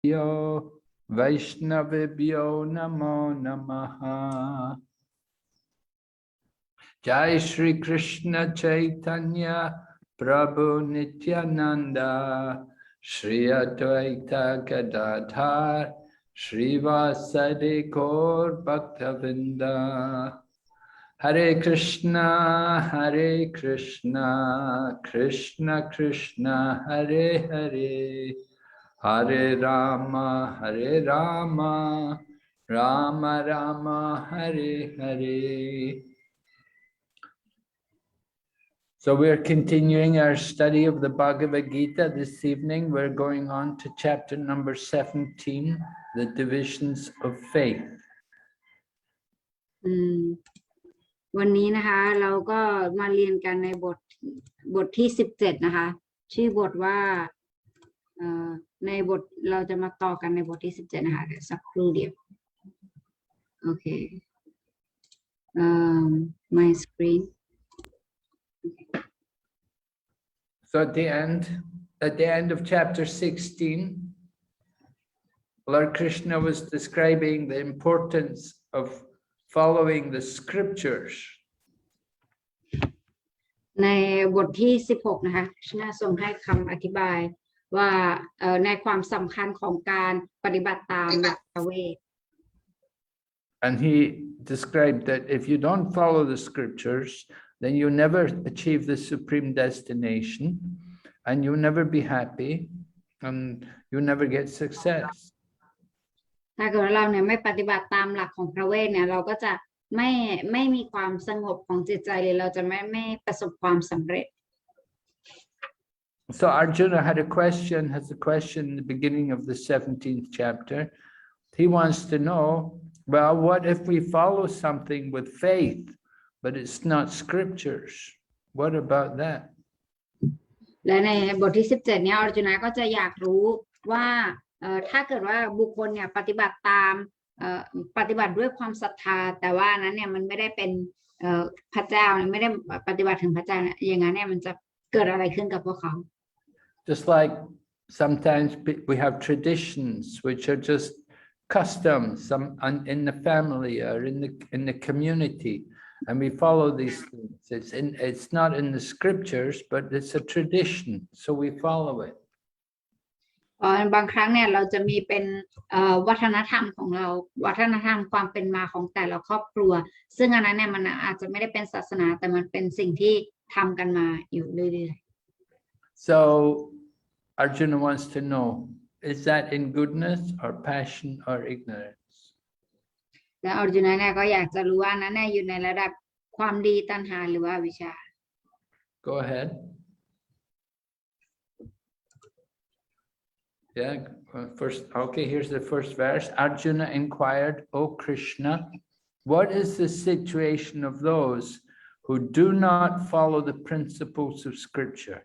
Yo Vaishnavibhyo Namo Namaha. Jai Shri Krishna Chaitanya Prabhu Nityananda Shri Advaita Gadadhar Srivasadi Gaur Bhaktavinda. Hare Krishna, Krishna Krishna, Hare Hare, Hare Rama, Rama Rama, Hare Hare. So we're continuing our study of the Bhagavad Gita. This evening we're going on to chapter number 17, the divisions of faith. วันนี้นะคะเราก็มาเรียนกันในบทที่17นะคะชื่อบทว่าในบทเราจะมาต่อกันในบทที่17นะคะเดี๋ยวสักครู่เดียวโอเคmy screen So at the end of chapter 16, Lord Krishna was describing the importance of following the scriptures. ในบทที่16นะคะคณะทรงให้คำอธิบายว่าในความสำคัญของการปฏิบัติตามหลักพระเวท And he described that if you don't follow the scriptures, then you never achieve the supreme destination, and you never be happy, and you never get success. ถ้าเกิดเราเนี่ยไม่ปฏิบัติตามหลักของพระเวทเนี่ยเราก็จะไม่มีความสงบของจิตใจเลยเราจะไม่ประสบความสำเร็จ So Arjuna has a question in the beginning of the 17th chapter. He wants to know, well, what if we follow something with faith, but it's not scriptures? What about that? และในบทที่17เนี่ยอรจุนาก็จะอยากรู้ว่าถ้าเกิดว่าบุคคลเนี่ยปฏิบัติด้วยความศรัทธาแต่ว่านั้นเนี่ยมันไม่ได้เป็นพระเจ้าไม่ได้ปฏิบัติถึงพระเจ้าเนี่ยอย่างนั้นเนี่ยมันจะเกิดอะไรขึ้นกับพวกเขา Just like sometimes we have traditions which are just customs in the family or in the community, and we follow these things. It's not in the scriptures, but it's a tradition, so we follow it. บางครั้งเนี่ยเราจะมีเป็นวัฒนธรรมของเราวัฒนธรรมความเป็นมาของแต่ละครอบครัวซึ่งอันนั้นเนี่ยมันอาจจะไม่ได้เป็นศาสนาแต่มันเป็นสิ่งที่ทำกันมาอยู่เรื่อยๆ So Arjuna wants to know, is that in goodness or passion or ignorance? และอรจุนาเนี่ยก็อยากจะรู้ว่านั้นเนี่ยอยู่ในระดับความดีตัณหาหรือว่าวิชา Go ahead. Yeah, first, okay, here's the first verse. Arjuna inquired, O Krishna, what is the situation of those who do not follow the principles of scripture,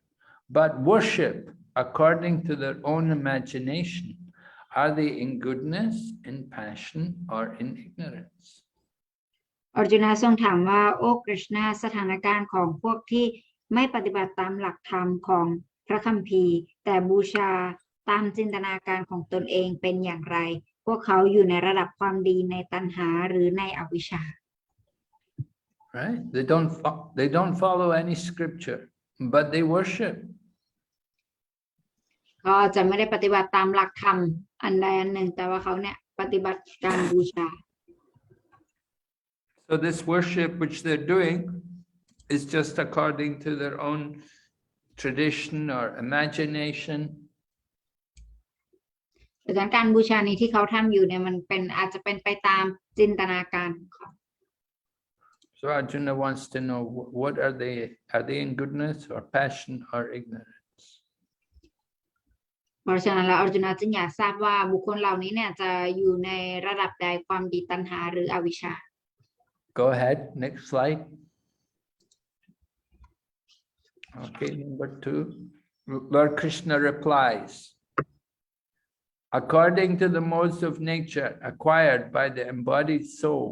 but worship according to their own imagination? Are they in goodness, in passion, or in ignorance? อรจุนาทรงถามว่าโอ้คริชนาสถานการณ์ของพวกที่ไม่ปฏิบัติตามหลักธรรมของพระคัมภีร์แต่บูชาตามจินตนาการของตนเองเป็นอย่างไรพวกเขาอยู่ในระดับความดีในตัณหาหรือในอวิชชา Right? They don't follow any scripture, but they worship. ก็จะไม่ได้ปฏิบัติตามหลักธรรมอันใดอันหนึ่งแต่ว่าเขาเนี่ยปฏิบัติการบูชา So this worship which they're doing is just according to their own tradition or imagination. แต่การบูชานี้ที่เขาทำอยู่เนี่ยมันเป็นอาจจะเป็นไปตามจินตนาการของเขา So Arjuna wants to know, what are they? Are they in goodness or passion or ignorance? เพราะฉะนั้นแล้วอรจุนาจึงอยากทราบว่าบุคคลเหล่านี้เนี่ยจะอยู่ในระดับใดความดีตัณหาหรืออวิชชา Go ahead, next slide. Okay, number 2. Lord Krishna replies, according to the modes of nature acquired by the embodied soul,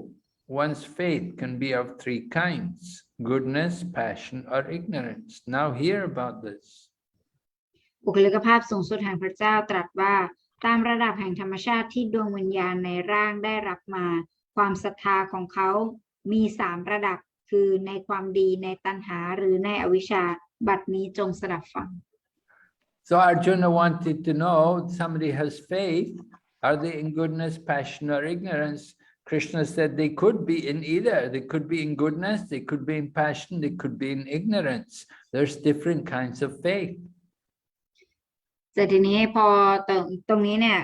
one's faith can be of 3 kinds: goodness, passion, or ignorance. Now hear about this. บุคลิกภาพสูงสุดแห่งพระเจ้าตรัสว่า ตามระดับแห่งธรรมชาติที่ดวงวิญญาณในร่างได้รับมาความศรัทธาของเขามี3 ระดับคือในความดีในตัณหาหรือในอวิชชาบัดนี้จงสดับฟัง So Arjuna wanted to know, somebody has faith, are they in goodness, passion, or ignorance? Krishna said they could be in either. They could be in goodness, they could be in passion, they could be in ignorance. There's different kinds of faith. แต่ทีนี้พอตรงนี้เนี่ย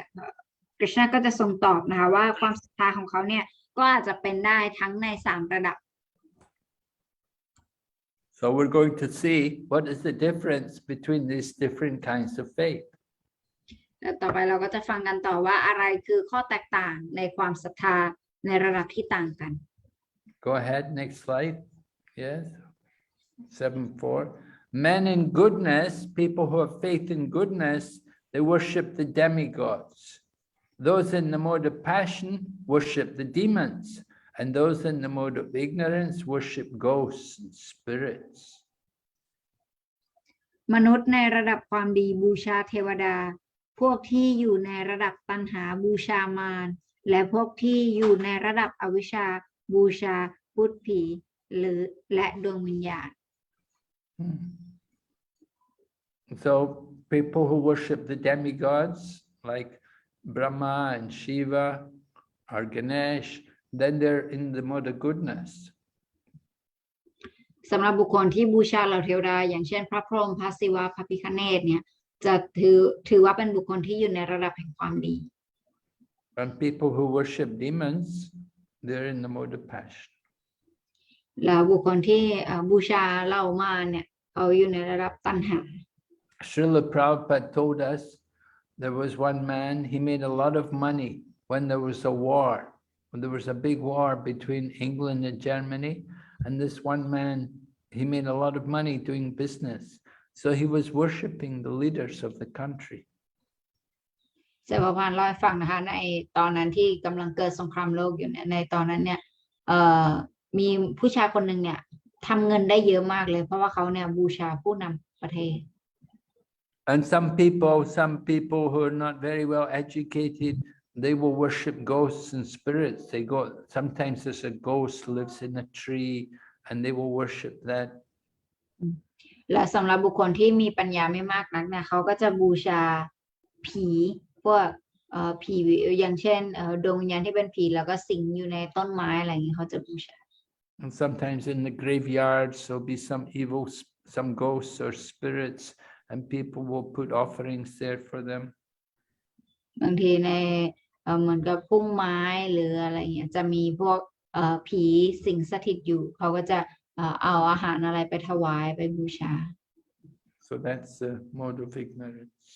กฤษณะก็จะทรงตอบนะคะว่าความศรัทธาของเขาเนี่ยก็อาจจะเป็นได้ทั้งใน3 ระดับ So we're going to see what is the difference between these different kinds of faith. แล้วต่อไปเราก็จะฟังกันต่อว่าอะไรคือข้อแตกต่างในความศรัทธาในระดับที่ต่างกัน Go ahead, next slide. Yes. 7.4. Men in goodness, people who have faith in goodness, they worship the demigods. Those in the mode of passion worship the demons, and those in the mode of ignorance worship ghosts and spirits. มนุษย์ในระดับความดีบูชาเทวดาพวกที่อยู่ในระดับตัณหาบูชามารและพวกที่อยู่ในระดับอวิชชาบูชาพูดผีและดวงวิญญาณ So people who worship the demigods like Brahma and Shiva or Ganesh, then they're in the mode of goodness. สำหรับบุคคลที่บูชาเหล่าเทวดาอย่างเช่นพระพรหมพระศิวะพระพิฆเนศเนี่ยจะถือว่าเป็นบุคคลที่อยู่ในระดับแห่งความดี And people who worship demons, they're in the mode of passion. แล้วบุคคลที่บูชาเหล่ามารเนี่ยเขาอยู่ในระดับตัณหา Srila Prabhupada told us there was one man, he made a lot of money when there was a war. When there was a big war between England and Germany, and this one man, he made a lot of money doing business. So he was worshipping the leaders of the country. เสวพานเล่าให้ฟังนะคะในตอนนั้นที่กำลังเกิดสงครามโลกอยู่เนี่ยในตอนนั้นเนี่ยมีผู้ชายคนหนึ่งเนี่ยทำเงินได้เยอะมากเลยเพราะว่าเขาเนี่ยบูชาผู้นำประเทศ And some people who are not very well educated, they will worship ghosts and spirits. They go, sometimes there's a ghost lives in a tree and they will worship that. และสำหรับบุคคลที่มีปัญญาไม่มากนักเนี่ยเขาก็จะบูชาผีพวกผีอย่างเช่นดวงวิญญาณที่เป็นผีแล้วก็สิงอยู่ในต้นไม้อะไรอย่างนี้เขาจะบูชา And sometimes in the graveyards there'll be some ghosts or spirits, and people will put offerings there for them. บางทีในเหมือนกับพุ่มไม้หรืออะไรเงี้ยจะมีพวกผีสิงสถิตอยู่เขาก็จะเอาอาหารอะไรไปถวายไปบูชา So that's the mode of ignorance.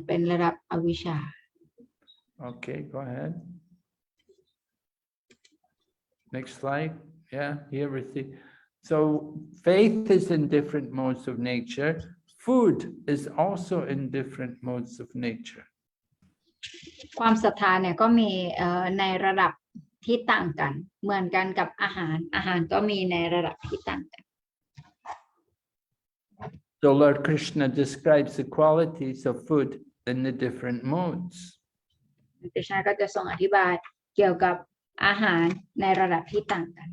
เป็นระดับอวิชชา Okay, go ahead. Next slide. Yeah, here we see. So faith is in different modes of nature. Food is also in different modes of nature. ความศรัทธาเนี่ยก็มีในระดับที่ต่างกันเหมือนกันกับอาหารก็มีในระดับที่ต่างกัน So Lord Krishna describes the qualities of food in the different modes. กฤษณะก็จะทรงอธิบายเกี่ยวกับอาหารในระดับที่ต่างกัน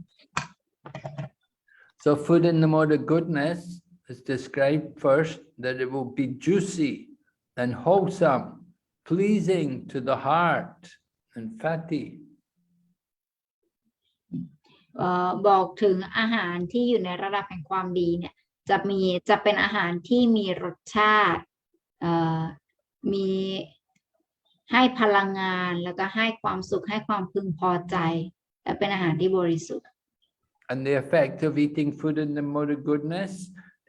So food in the mode of goodness is described first that it will be juicy and wholesome, pleasing to the heart and fatty. บอกถึงอาหารที่อยู่ในระดับแห่งความดีเนี่ยจะเป็นอาหารที่มีรสชาติมีให้พลังงานแล้วก็ให้ความสุขให้ความพึงพอใจและเป็นอาหารที่บริสุทธิ์ And the effect of eating food in the mode of goodness,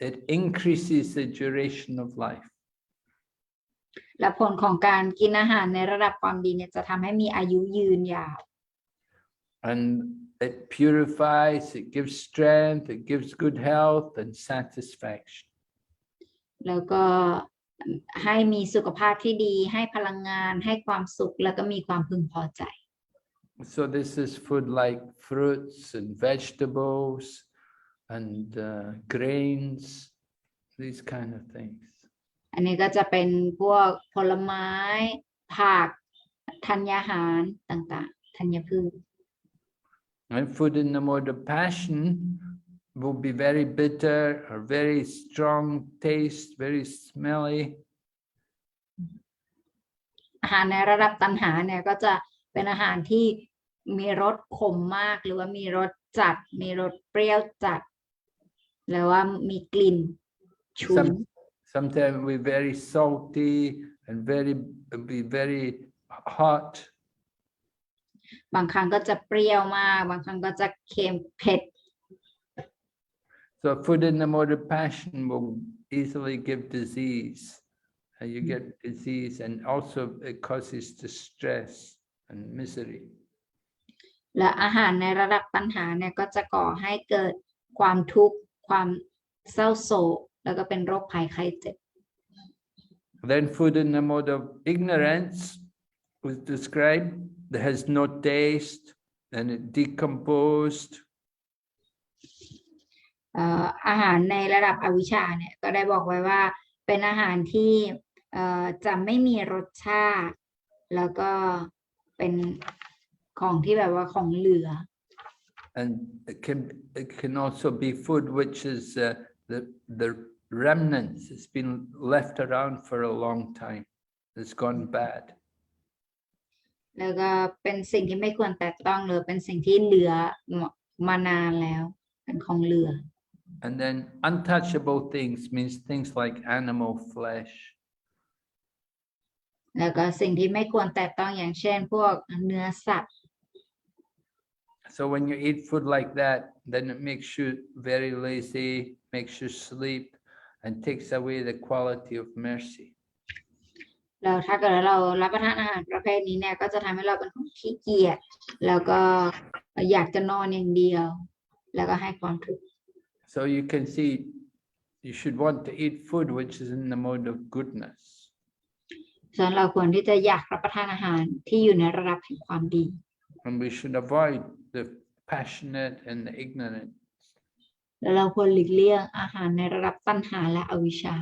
it increases the duration of life. และผลของการกินอาหารในระดับความดีเนี่ยจะทำให้มีอายุยืนยาว And it purifies, it gives strength, it gives good health and satisfaction. แล้วก็ให้มีสุขภาพที่ดีให้พลังงานให้ความสุขแล้วก็มีความพึงพอใจ So this is food like fruits and vegetables and grains, these kind of things. อันนี้ก็จะเป็นพวกผลไม้ ผักธัญญาหารต่างๆธัญพืช And food in the mode of passion will be very bitter or very strong taste, very smelly. อาหารในระดับตัณหาเนี่ยก็จะเป็นอาหารที่มีรสขมมากหรือว่ามีรสจัดมีรสเปรี้ยวจัดหรือว่ามีกลิ่นฉุน Sometimes we're very salty and be very hot. บางครั้งก็จะเปรี้ยวมากบางครั้งก็จะเค็มเผ็ด So food in the mode of passion will easily give disease. You get disease, and also it causes distress and misery. และอาหารในระดับตัณหาเนี่ยก็จะก่อให้เกิดความทุกข์ความเศร้าโศกแล้วก็เป็นโรคภัยไข้เจ็บ Then food in the mode of ignorance was described that has no taste and it decomposed. อาหารในระดับอวิชชาเนี่ยก็ได้บอกไว้ว่าเป็นอาหารที่จะไม่มีรสชาติแล้วก็เป็นของที่แบบว่าของเหลือ And it can also be food which is the remnants. It's been left around for a long time. It's gone bad. แล้วก็เป็นสิ่งที่ไม่ควรแตะต้องหรือเป็นสิ่งที่เหลือมานานแล้วเป็นของเหลือ And then untouchable things means things like animal flesh. แล้วก็สิ่งที่ไม่ควรแตะต้องอย่างเช่นพวกเนื้อสัตว์ So when you eat food like that, then it makes you very lazy, makes you sleep, and takes away the quality of mercy. แล้วถ้าเกิดเรารับประทานอาหารประเภทนี้เนี่ยก็จะทำให้เราเป็นคนขี้เกียจแล้วก็อยากจะนอนอย่างเดียวแล้วก็ให้ความทุกข์ So you can see you should want to eat food which is in the mode of goodness. ฉะนั้นเราควรที่จะอยากรับประทานอาหารที่อยู่ในระดับแห่งความดี And we should avoid the passionate and the ignorant. แล้วเราควรหลีกเลี่ยงอาหารในระดับตัณหาและอวิชชา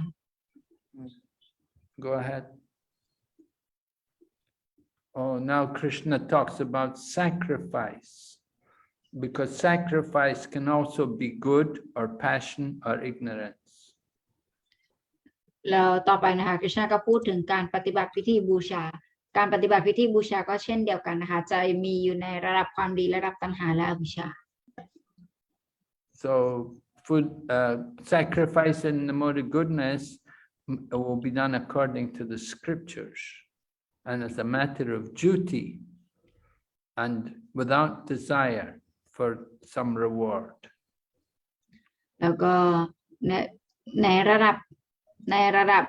Go ahead. Oh, now Krishna talks about sacrifice, because sacrifice can also be good or passion or ignorance. แล้วต่อไปนะคะคริชนาก็พูดถึงการปฏิบัติพิธีบูชาการปฏิบัติพิธีบูชาก็เช่นเดียวกันนะคะจะมีอยู่ในระดับความดีระดับตัณหาและอวิชชา So food sacrifice in the mode of goodness will be done according to the scriptures and as a matter of duty and without desire for some reward. แล้วก็ในระดับ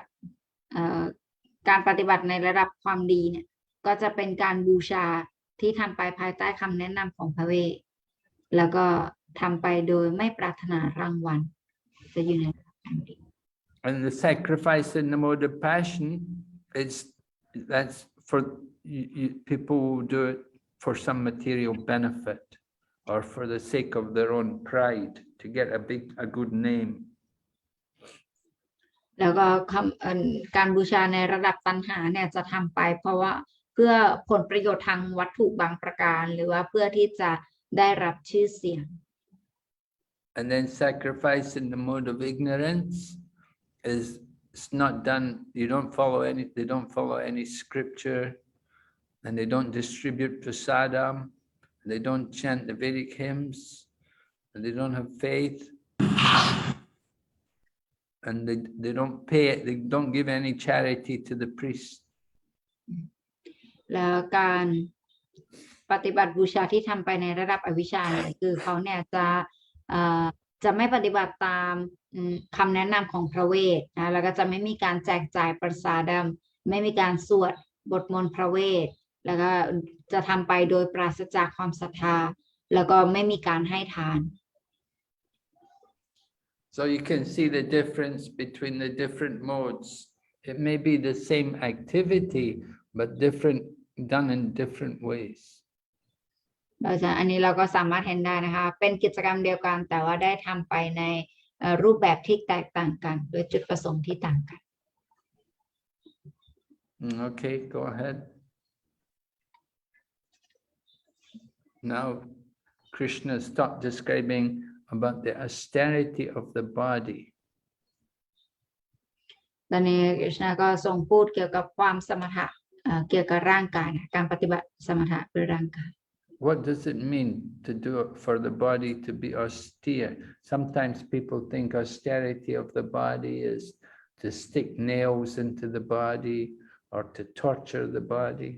การปฏิบัติในระดับความดีเนี่ยก็จะเป็นการบูชาที่ทำไปภายใต้คำแนะนำของพระเวทแล้วก็ทำไปโดยไม่ปรารถนารางวัลจะอยู่ในระดับความดี And the sacrifice in the mode of passion that's for people who do it for some material benefit or for the sake of their own pride to get a good name. แล้วก็การบูชาในระดับตัณหาเนี่ยจะทำไปเพราะว่าเพื่อผลประโยชน์ทางวัตถุบางประการหรือว่าเพื่อที่จะได้รับชื่อเสียง And then sacrifice in the mode of ignorance is it's not done. They don't follow any scripture, and they don't distribute prasadam. They don't chant the Vedic hymns, and they don't have faith. And they don't pay it, they don't give any charity to the priest. แล้วการปฏิบัติบูชาที่ทำไปในระดับอวิชชาเนี่ยคือเขาเนี่ยจะไม่ปฏิบัติตามคำแนะนำของพระเวทนะแล้วก็จะไม่มีการแจกจ่ายประสาดไม่มีการสวดบทมนต์พระเวทแล้วก็จะทำไปโดยปราศจากความศรัทธาแล้วก็ไม่มีการให้ทาน So you can see the difference between the different modes. It may be the same activity, but done in different ways. อันนี้เราก็สามารถเห็นได้นะคะเป็นกิจกรรมเดียวกันแต่ว่าได้ทำไปในรูปแบบที่แตกต่างกันโดยจุดประสงค์ที่ต่างกัน Okay, go ahead. Now, Krishna stopped describing about the austerity of the body. ตอนนี้คริชนาก็ทรงพูดเกี่ยวกับความสมถะเกี่ยวกับร่างกายนะการปฏิบัติสมถะด้วยร่างกาย What does it mean to do it for the body to be austere? Sometimes people think austerity of the body is to stick nails into the body or to torture the body.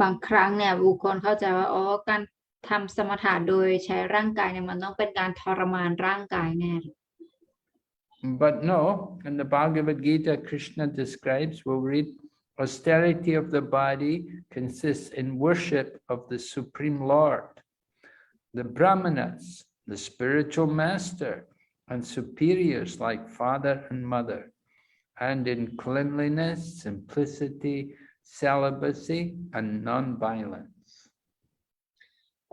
บางครั้งเนี่ยบุคคลเข้าใจว่าการทำสมถะโดยใช้ร่างกายเนี่ยมันต้องเป็นการทรมานร่างกายแน่ But no, in the Bhagavad Gita, Krishna describes, we'll read, austerity of the body consists in worship of the Supreme Lord, the Brahmanas, the spiritual master, and superiors like father and mother, and in cleanliness, simplicity, celibacy, and non-violence.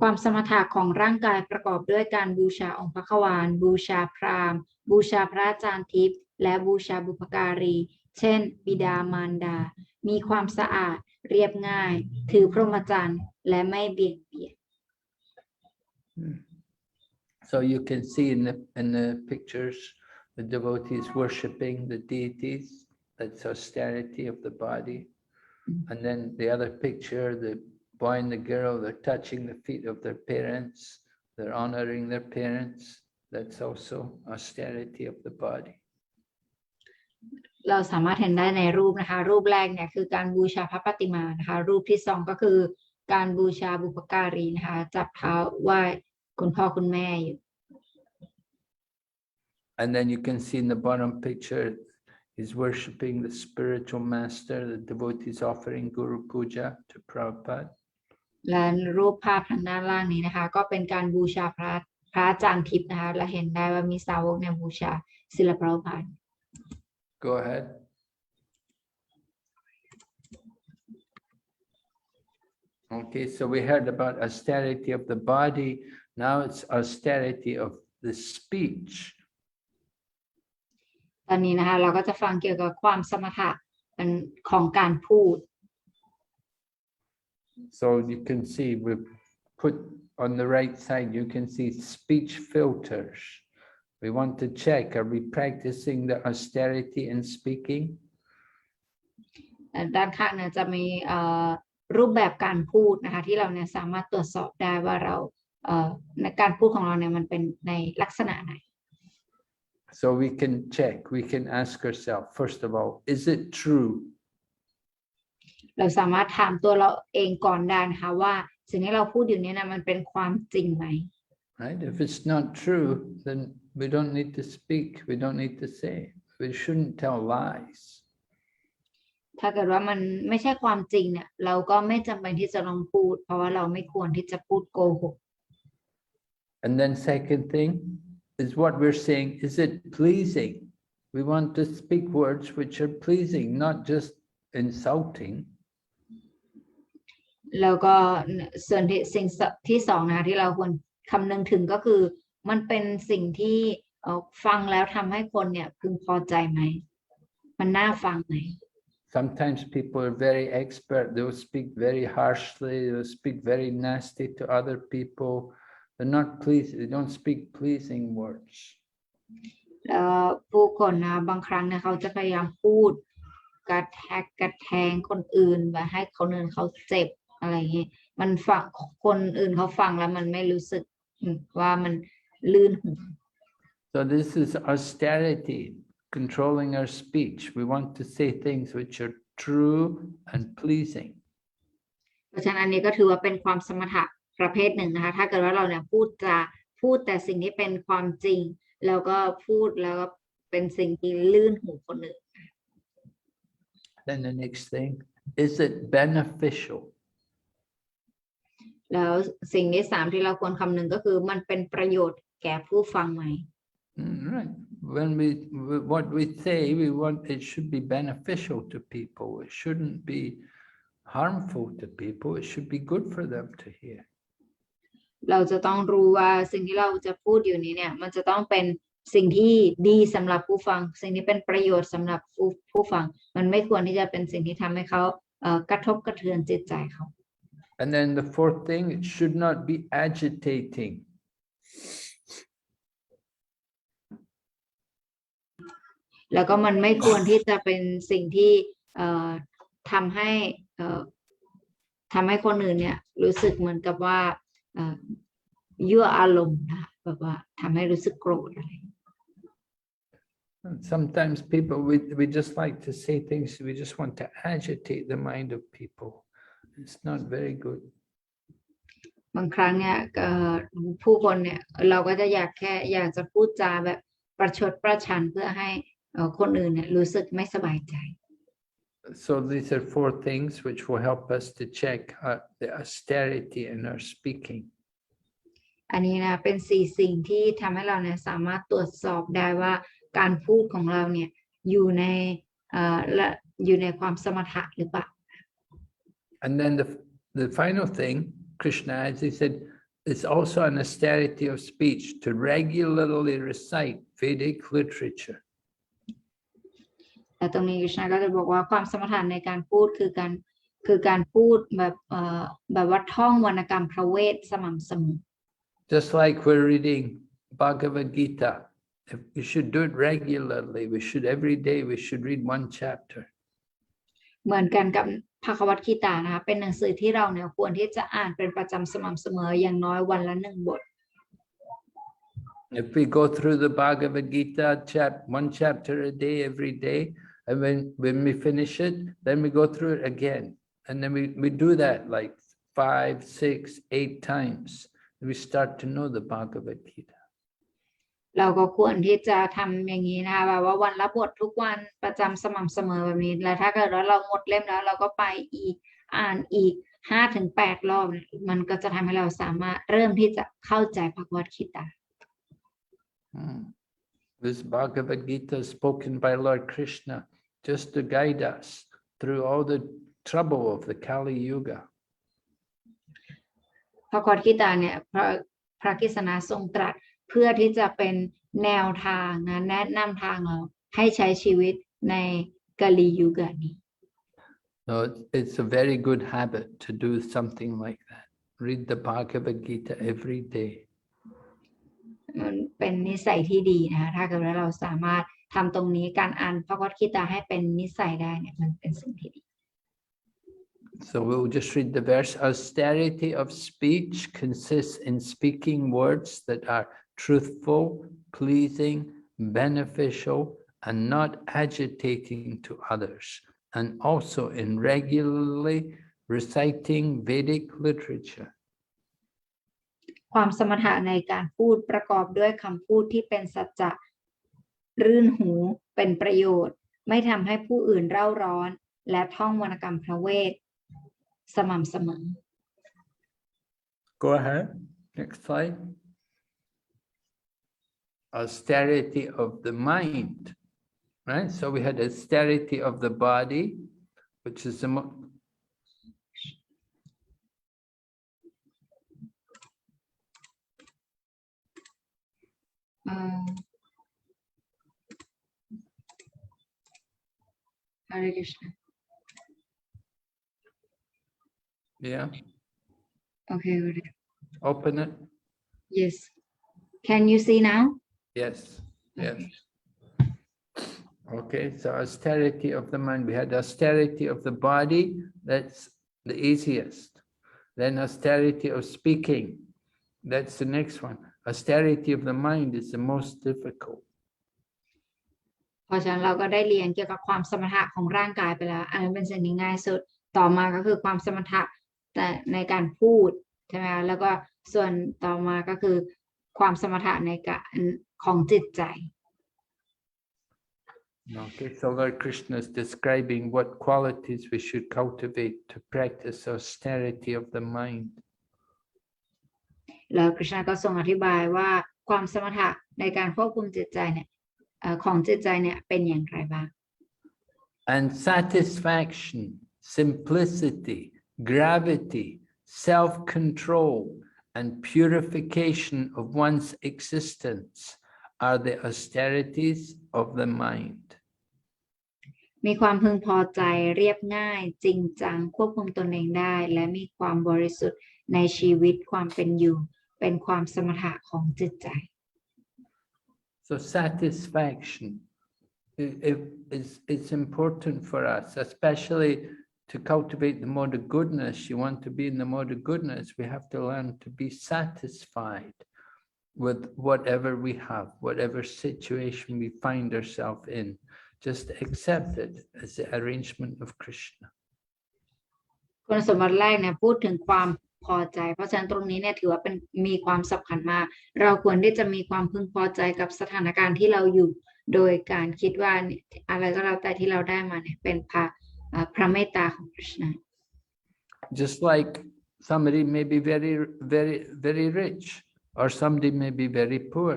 ความสมถะของร่างกายประกอบด้วยการบูชาองค์พระขวานบูชาพราหมณ์บูชาพระอาจารย์ทิพย์และบูชาบุพการีเช่นบิดามารดามีความสะอาดเรียบง่ายถือพรหมจรรย์และไม่เบียดเบียน So you can see in the pictures the devotees worshipping the deities. That's austerity of the body. And then the other picture, the boy and the girl, they're touching the feet of their parents. They're honoring their parents. That's also austerity of the body. เราสามารถเห็นได้ในรูปนะคะรูปแรกเนี่ยคือการบูชาพระปฏิมานะคะรูปที่สองก็คือการบูชาบุพการีนะคะจับเท้าไหว้คุณพ่อคุณแม่อยู่ And then you can see in the bottom picture he's worshipping the spiritual master, the devotees offering Guru Puja to Prabhupada. และรูปภาพทางด้านล่างนี้นะคะก็เป็นการบูชาพระอาจารย์ทิพย์นะคะและเห็นได้ว่ามีสาวกเนี่ยบูชาศิลปะพระ Go ahead. Okay, so we heard about austerity of the body. Now it's austerity of the speech. ตอนนี้นะคะเราก็จะฟังเกี่ยวกับความสมถะของการพูด So you can see we put on the right side, you can see speech filters. We want to check, are we practicing the austerity in speaking? ด้านข้างเนี่ยจะมีรูปแบบการพูดนะคะที่เราเนี่ยสามารถตรวจสอบได้ว่าเราในการพูดของเราเนี่ยมันเป็นในลักษณะไหน So we can check, we can ask ourselves, first of all, is it true? เราสามารถถามตัวเราเองก่อนได้นะคะว่าสิ่งที่เราพูดอยู่นี้นะมันเป็นความจริงไหม Right? If it's not true, then we don't need to speak, we don't need to say. We shouldn't tell lies. ถ้าเกิดว่ามันไม่ใช่ความจริงเนี่ยเราก็ไม่จำเป็นที่จะลองพูดเพราะว่าเราไม่ควรที่จะพูดโกหก And then second thing is what we're saying, is it pleasing? We want to speak words which are pleasing, not just insulting. แล้วก็ส่วนสิ่งที่สองนะคะที่เราควรคำนึงถึงก็คือมันเป็นสิ่งที่ฟังแล้วทำให้คนเนี่ยพึงพอใจไหมมันน่าฟังไหม Sometimes people are very expert, they'll speak very harshly, they'll speak very nasty to other people. They're not pleasing, they don't speak pleasing words. ผู้คนนะบางครั้งเนี่ยเขาจะพยายามพูดกระแทงคนอื่นแบบให้คนอื่นเขาเจ็บอะไรอย่างนี้มันฟังคนอื่นเขาฟังแล้วมันไม่รู้สึกว่ามันลื่นหู So this is austerity, controlling our speech. We want to say things which are true and pleasing. เพราะฉะนั้นอันนี้ก็ถือว่าเป็นความสมถะประเภทหนึ่งนะคะถ้าเกิดว่าเราเนี่ยพูดแต่สิ่งที่เป็นความจริงแล้วก็พูดแล้วก็เป็นสิ่งที่ลื่นหูคนอื่น Then the next thing, is it beneficial? แล้วสิ่งที่สามที่เราควรคำนึงก็คือมันเป็นประโยชน์แก่ผู้ฟังไหม Right. When what we say, we want it should be beneficial to people. It shouldn't be harmful to people. It should be good for them to hear. เราจะต้องรู้ว่าสิ่งที่เราจะพูดอยู่นี้เนี่ยมันจะต้องเป็น สิ่งที่ดีสำหรับผู้ฟังสิ่งที่เป็นประโยชน์สำหรับผู้ฟังมันไม่ควรที่จะเป็นสิ่งที่ทำให้เขากระทบกระเทือนจิตใจเขา And then the fourth thing, it should not be agitating. แล้วก็มันไม่ควรที่จะเป็นสิ่งที่ทำให้คนอื่นเนี่ยรู้สึกเหมือนกับว่ายั่วอารมณ์นะแบบว่าทำให้รู้สึกโกรธอะไร Sometimes people, we just like to say things, we just want to agitate the mind of people. It's not very good. บางครั้งเนี่ยผู้คนเนี่ยเราก็จะอยากจะพูดจาแบบประชดประชันเพื่อให้คนอื่นเนี่ยรู้สึกไม่สบายใจ So these are four things which will help us to check the austerity in our speaking. อันนี้นะเป็น4สิ่งที่ทำให้เราเนี่ยสามารถตรวจสอบได้ว่าการพูดของเราเนี่ยอยู่ในความสมถะหรือเปล่า And then the final thing, Krishna, as he said, is also an austerity of speech to regularly recite Vedic literature. แต่ตรงนี้คริชนาก็จะบอกว่าความสมถะในการพูดคือการพูดแบบว่าท่องวรรณกรรมพระเวทสม่ำเสมอ Just like we're reading Bhagavad Gita, we should do it regularly. Every day we should read one chapter. เหมือนกันกับภควตคีตานะคะเป็นหนังสือที่เราเนี่ยควรที่จะอ่านเป็นประจำสม่ำเสมออย่างน้อยวันละ1 บท If we go through the Bhagavad Gita one chapter a day every day, and when we finish it, then we go through it again, and then we do that like 5, 6, 8 times. We start to know the Bhagavad Gita. เราก็ควรที่จะทำอย่างนี้นะคะแบบว่าวันละบททุกวันประจำสม่ำเสมอแบบนี้แล้วถ้าเกิดว่าเราหมดเล่มแล้วเราก็ไปอีกอ่านอีก 5-8 รอบมันก็จะทำให้เราสามารถเริ่มที่จะเข้าใจภควตคีตา This Bhagavad Gita is spoken by Lord Krishna just to guide us through all the trouble of the Kali Yuga. ภควตคีตาเนี่ยพระกฤษณะทรงตรัสเพื่อที่จะเป็นแนวทางนะแนะนำทางเราให้ใช้ชีวิตในกาลียุคนี้ So it's a very good habit to do something like that. Read the Bhagavad Gita every day. มันเป็นนิสัยที่ดีนะคะถ้าเกิดว่าเราสามารถทำตรงนี้การอ่านภควตคีตาให้เป็นนิสัยได้เนี่ยมันเป็นสิ่งที่ดี So we'll just read the verse. Austerity of speech consists in speaking words that are truthful, pleasing, beneficial, and not agitating to others, and also in regularly reciting Vedic literature. ความสมถะในการพูดประกอบด้วยคำพูดที่เป็นสัจจะรื่นหูเป็นประโยชน์ไม่ทำให้ผู้อื่นเร่าร้อนและท่องวรรณกรรมพระเวทสม่ำเสมอ Go ahead. Next slide. Austerity of the mind, right? So we had austerity of the body, which is the Hare Krishna. Yeah. Okay. Open it. Yes. Can you see now? Yes. Yes. Okay. So austerity of the mind. We had austerity of the body. That's the easiest. Then austerity of speaking. That's the next one. Austerity of the mind is the most difficult. เพราะฉะนั้นเราก็ได้เรียนเกี่ยวกับความสมถะของร่างกายไปแล้วอันนั้นเป็นสิ่งที่ง่ายสุดต่อมาก็คือความสมถะแต่ในการพูดใช่ไหมคะแล้วก็ส่วนต่อมาก็คือความสมถะในการของจิตใจ Okay, so Lord Krishna is describing what qualities we should cultivate to practice austerity of the mind. แล้วคริชนาก็ทรงอธิบายว่าความสมถะในการควบคุมจิตใจเนี่ยของจิตใจเนี่ยเป็นอย่างไรบ้าง And satisfaction, simplicity, gravity, self-control, and purification of one's existence are the austerities of the mind. มีความพึงพอใจเรียบง่ายจริงจังควบคุมตนเองได้และมีความบริสุทธิ์ในชีวิตความเป็นอยู่เป็นความสมถะของจิตใจ So satisfaction it's important for us, especially to cultivate the mode of goodness. You want to be in the mode of goodness, we have to learn to be satisfied with whatever we have, whatever situation we find ourselves in. Just accept it as the arrangement of Krishna. คุณสมบัติแรกเนี่ยพูดถึงความพอใจเพราะฉะนั้นตรงนี้เนี่ยถือว่าเป็นมีความสำคัญมากเราควรที่จะมีความพึงพอใจกับสถานการณ์ที่เราอยู่โดยการคิดว่าอะไรก็แล้วแต่ที่เราได้มาเนี่ยเป็นพระเมตตาของ Krishna. Just like somebody may be very rich or somebody may be very poor,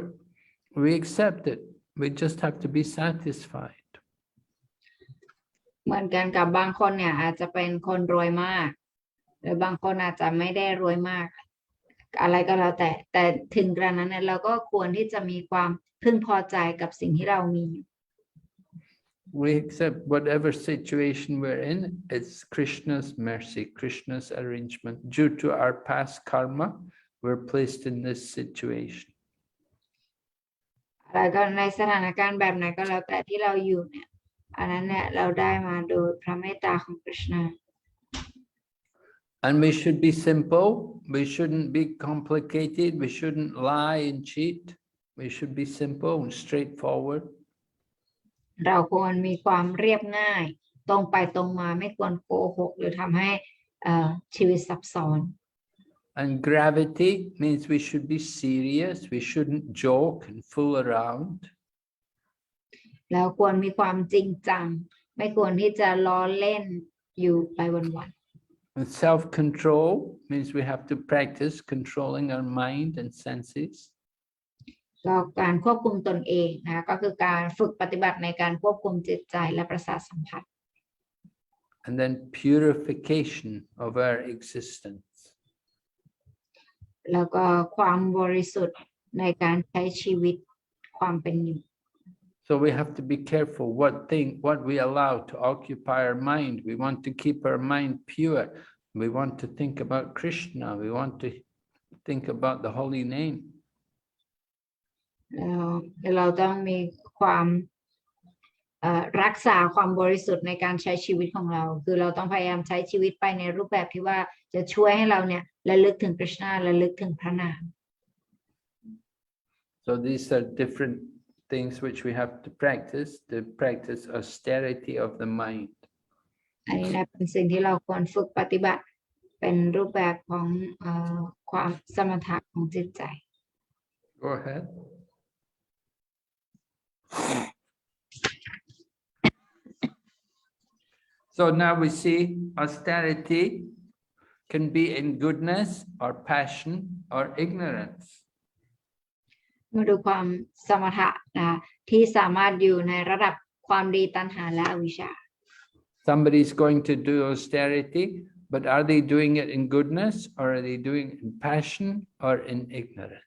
we accept it. We just have to be satisfied. เหมือนกันกับบางคนเนี่ยอาจจะเป็นคนรวยมากหรือบางคนอาจจะไม่ได้รวยมากอะไรก็แล้วแต่ถึงกระนั้นเนี่ยเราก็ควรที่จะมีความพึงพอใจกับสิ่งที่เรามี We accept whatever situation we're in, it's Krishna's mercy, Krishna's arrangement. Due to our past karma, we're placed in this situation. อะไรก็ในสถานการณ์แบบไหนก็แล้วแต่ที่เราอยู่เนี่ยอันนั้นเนี่ยเราได้มาโดยพระเมตตาของ Krishna. And we should be simple. We shouldn't be complicated. We shouldn't lie and cheat. We should be simple and straightforward. เราควรมีความเรียบง่ายตรงไปตรงมาไม่ควรโกหกหรือทำให้ชีวิตซับซ้อน And gravity means we should be serious. We shouldn't joke and fool around. แล้วควรมีความจริงจังไม่ควรที่จะล้อเล่นอยู่ไปวันๆ And self-control means we have to practice controlling our mind and senses. ก็การควบคุมตนเองนะคะก็คือการฝึกปฏิบัติในการควบคุมจิตใจและประสาทสัมผัส And then purification of our existence. แล้วก็ความบริสุทธิ์ในการใช้ชีวิตความเป็นอยู่ So we have to be careful what we allow to occupy our mind. We want to keep our mind pure. We want to think about Krishna. We want to think about the holy name. เราต้องมีความรักษาความบริสุทธิ์ในการใช้ชีวิตของเราคือเราต้องพยายามใช้ชีวิตไปในรูปแบบที่ว่าจะช่วยให้เราเนี่ยระลึกถึง Krishna ระลึกถึงพระนาม So these are different things which we have to practice austerity of the mind. อันนี้นะเป็นสิ่งที่เราควรฝึกปฏิบัติเป็นรูปแบบของความสมถะของจิตใจ Go ahead. So now we see austerity can be in goodness or passion or ignorance. มาดูความสมถะนะที่สามารถอยู่ในระดับความดีตัณหาและอวิชชา Somebody's going to do austerity, but are they doing it in goodness or are they doing it in passion or in ignorance?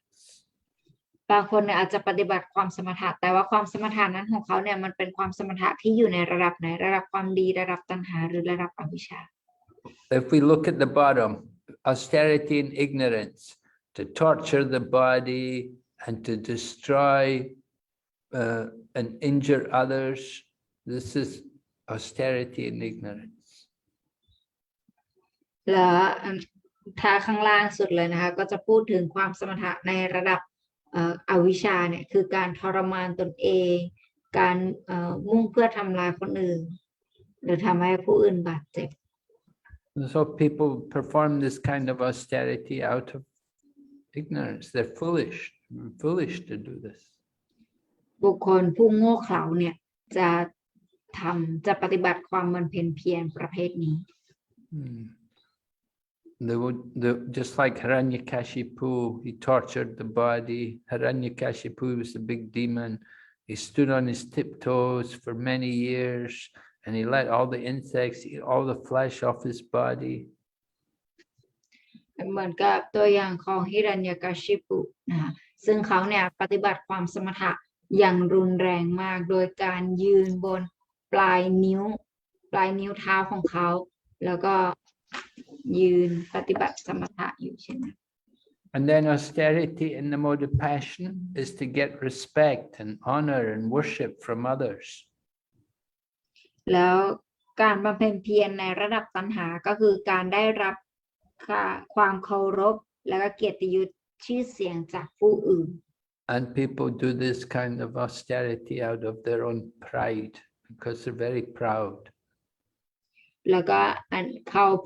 บางคนเนี่ยอาจจะปฏิบัติความสมถะแต่ว่าความสมถะนั้นของเขาเนี่ยมันเป็นความสมถะที่อยู่ในระดับไหนระดับความดีระดับตัณหาหรือระดับอวิชชา If we look at the bottom, austerity and ignorance, to torture the body and to destroy and injure others, this is austerity and ignorance. แล้วถ้าข้างล่างสุดเลยนะคะก็จะพูดถึงความสมถะในระดับอวิชชาเนี่ยคือการทรมานตนเองการมุ่งเพื่อทำลายคนอื่นหรือทำให้ผู้อื่นบาดเจ็บ So people perform this kind of austerity out of ignorance. They're foolish to do this. บุคคลผู้โง่เขลาเนี่ยจะปฏิบัติความบำเพ็ญเพียรประเภทนี้ Just like Hiranyakashipu, he tortured the body. Hiranyakashipu was a big demon. He stood on his tiptoes for many years and he let all the insects eat all the flesh off his body. เหมือนกับตัวอย่างของฮิรัญยกาชิปุนะคะซึ่งเขาเนี่ยปฏิบัติความสมถะ อย่างรุนแรงมากโดยการยืนบนปลายนิ้วเท้าของเขา แล้วก็ยืนปฏิบัติสมถะอยู่เช่นนั้น And then austerity in the mode of passion is to get respect and honor and worship from others. แล้วการบำเพ็ญเพียรในระดับตัณหาก็คือการได้รับความเคารพและก็เกียรติยศชื่อเสียงจากผู้อื่น And people do this kind of austerity out of their own pride because they're very proud. แล้วก็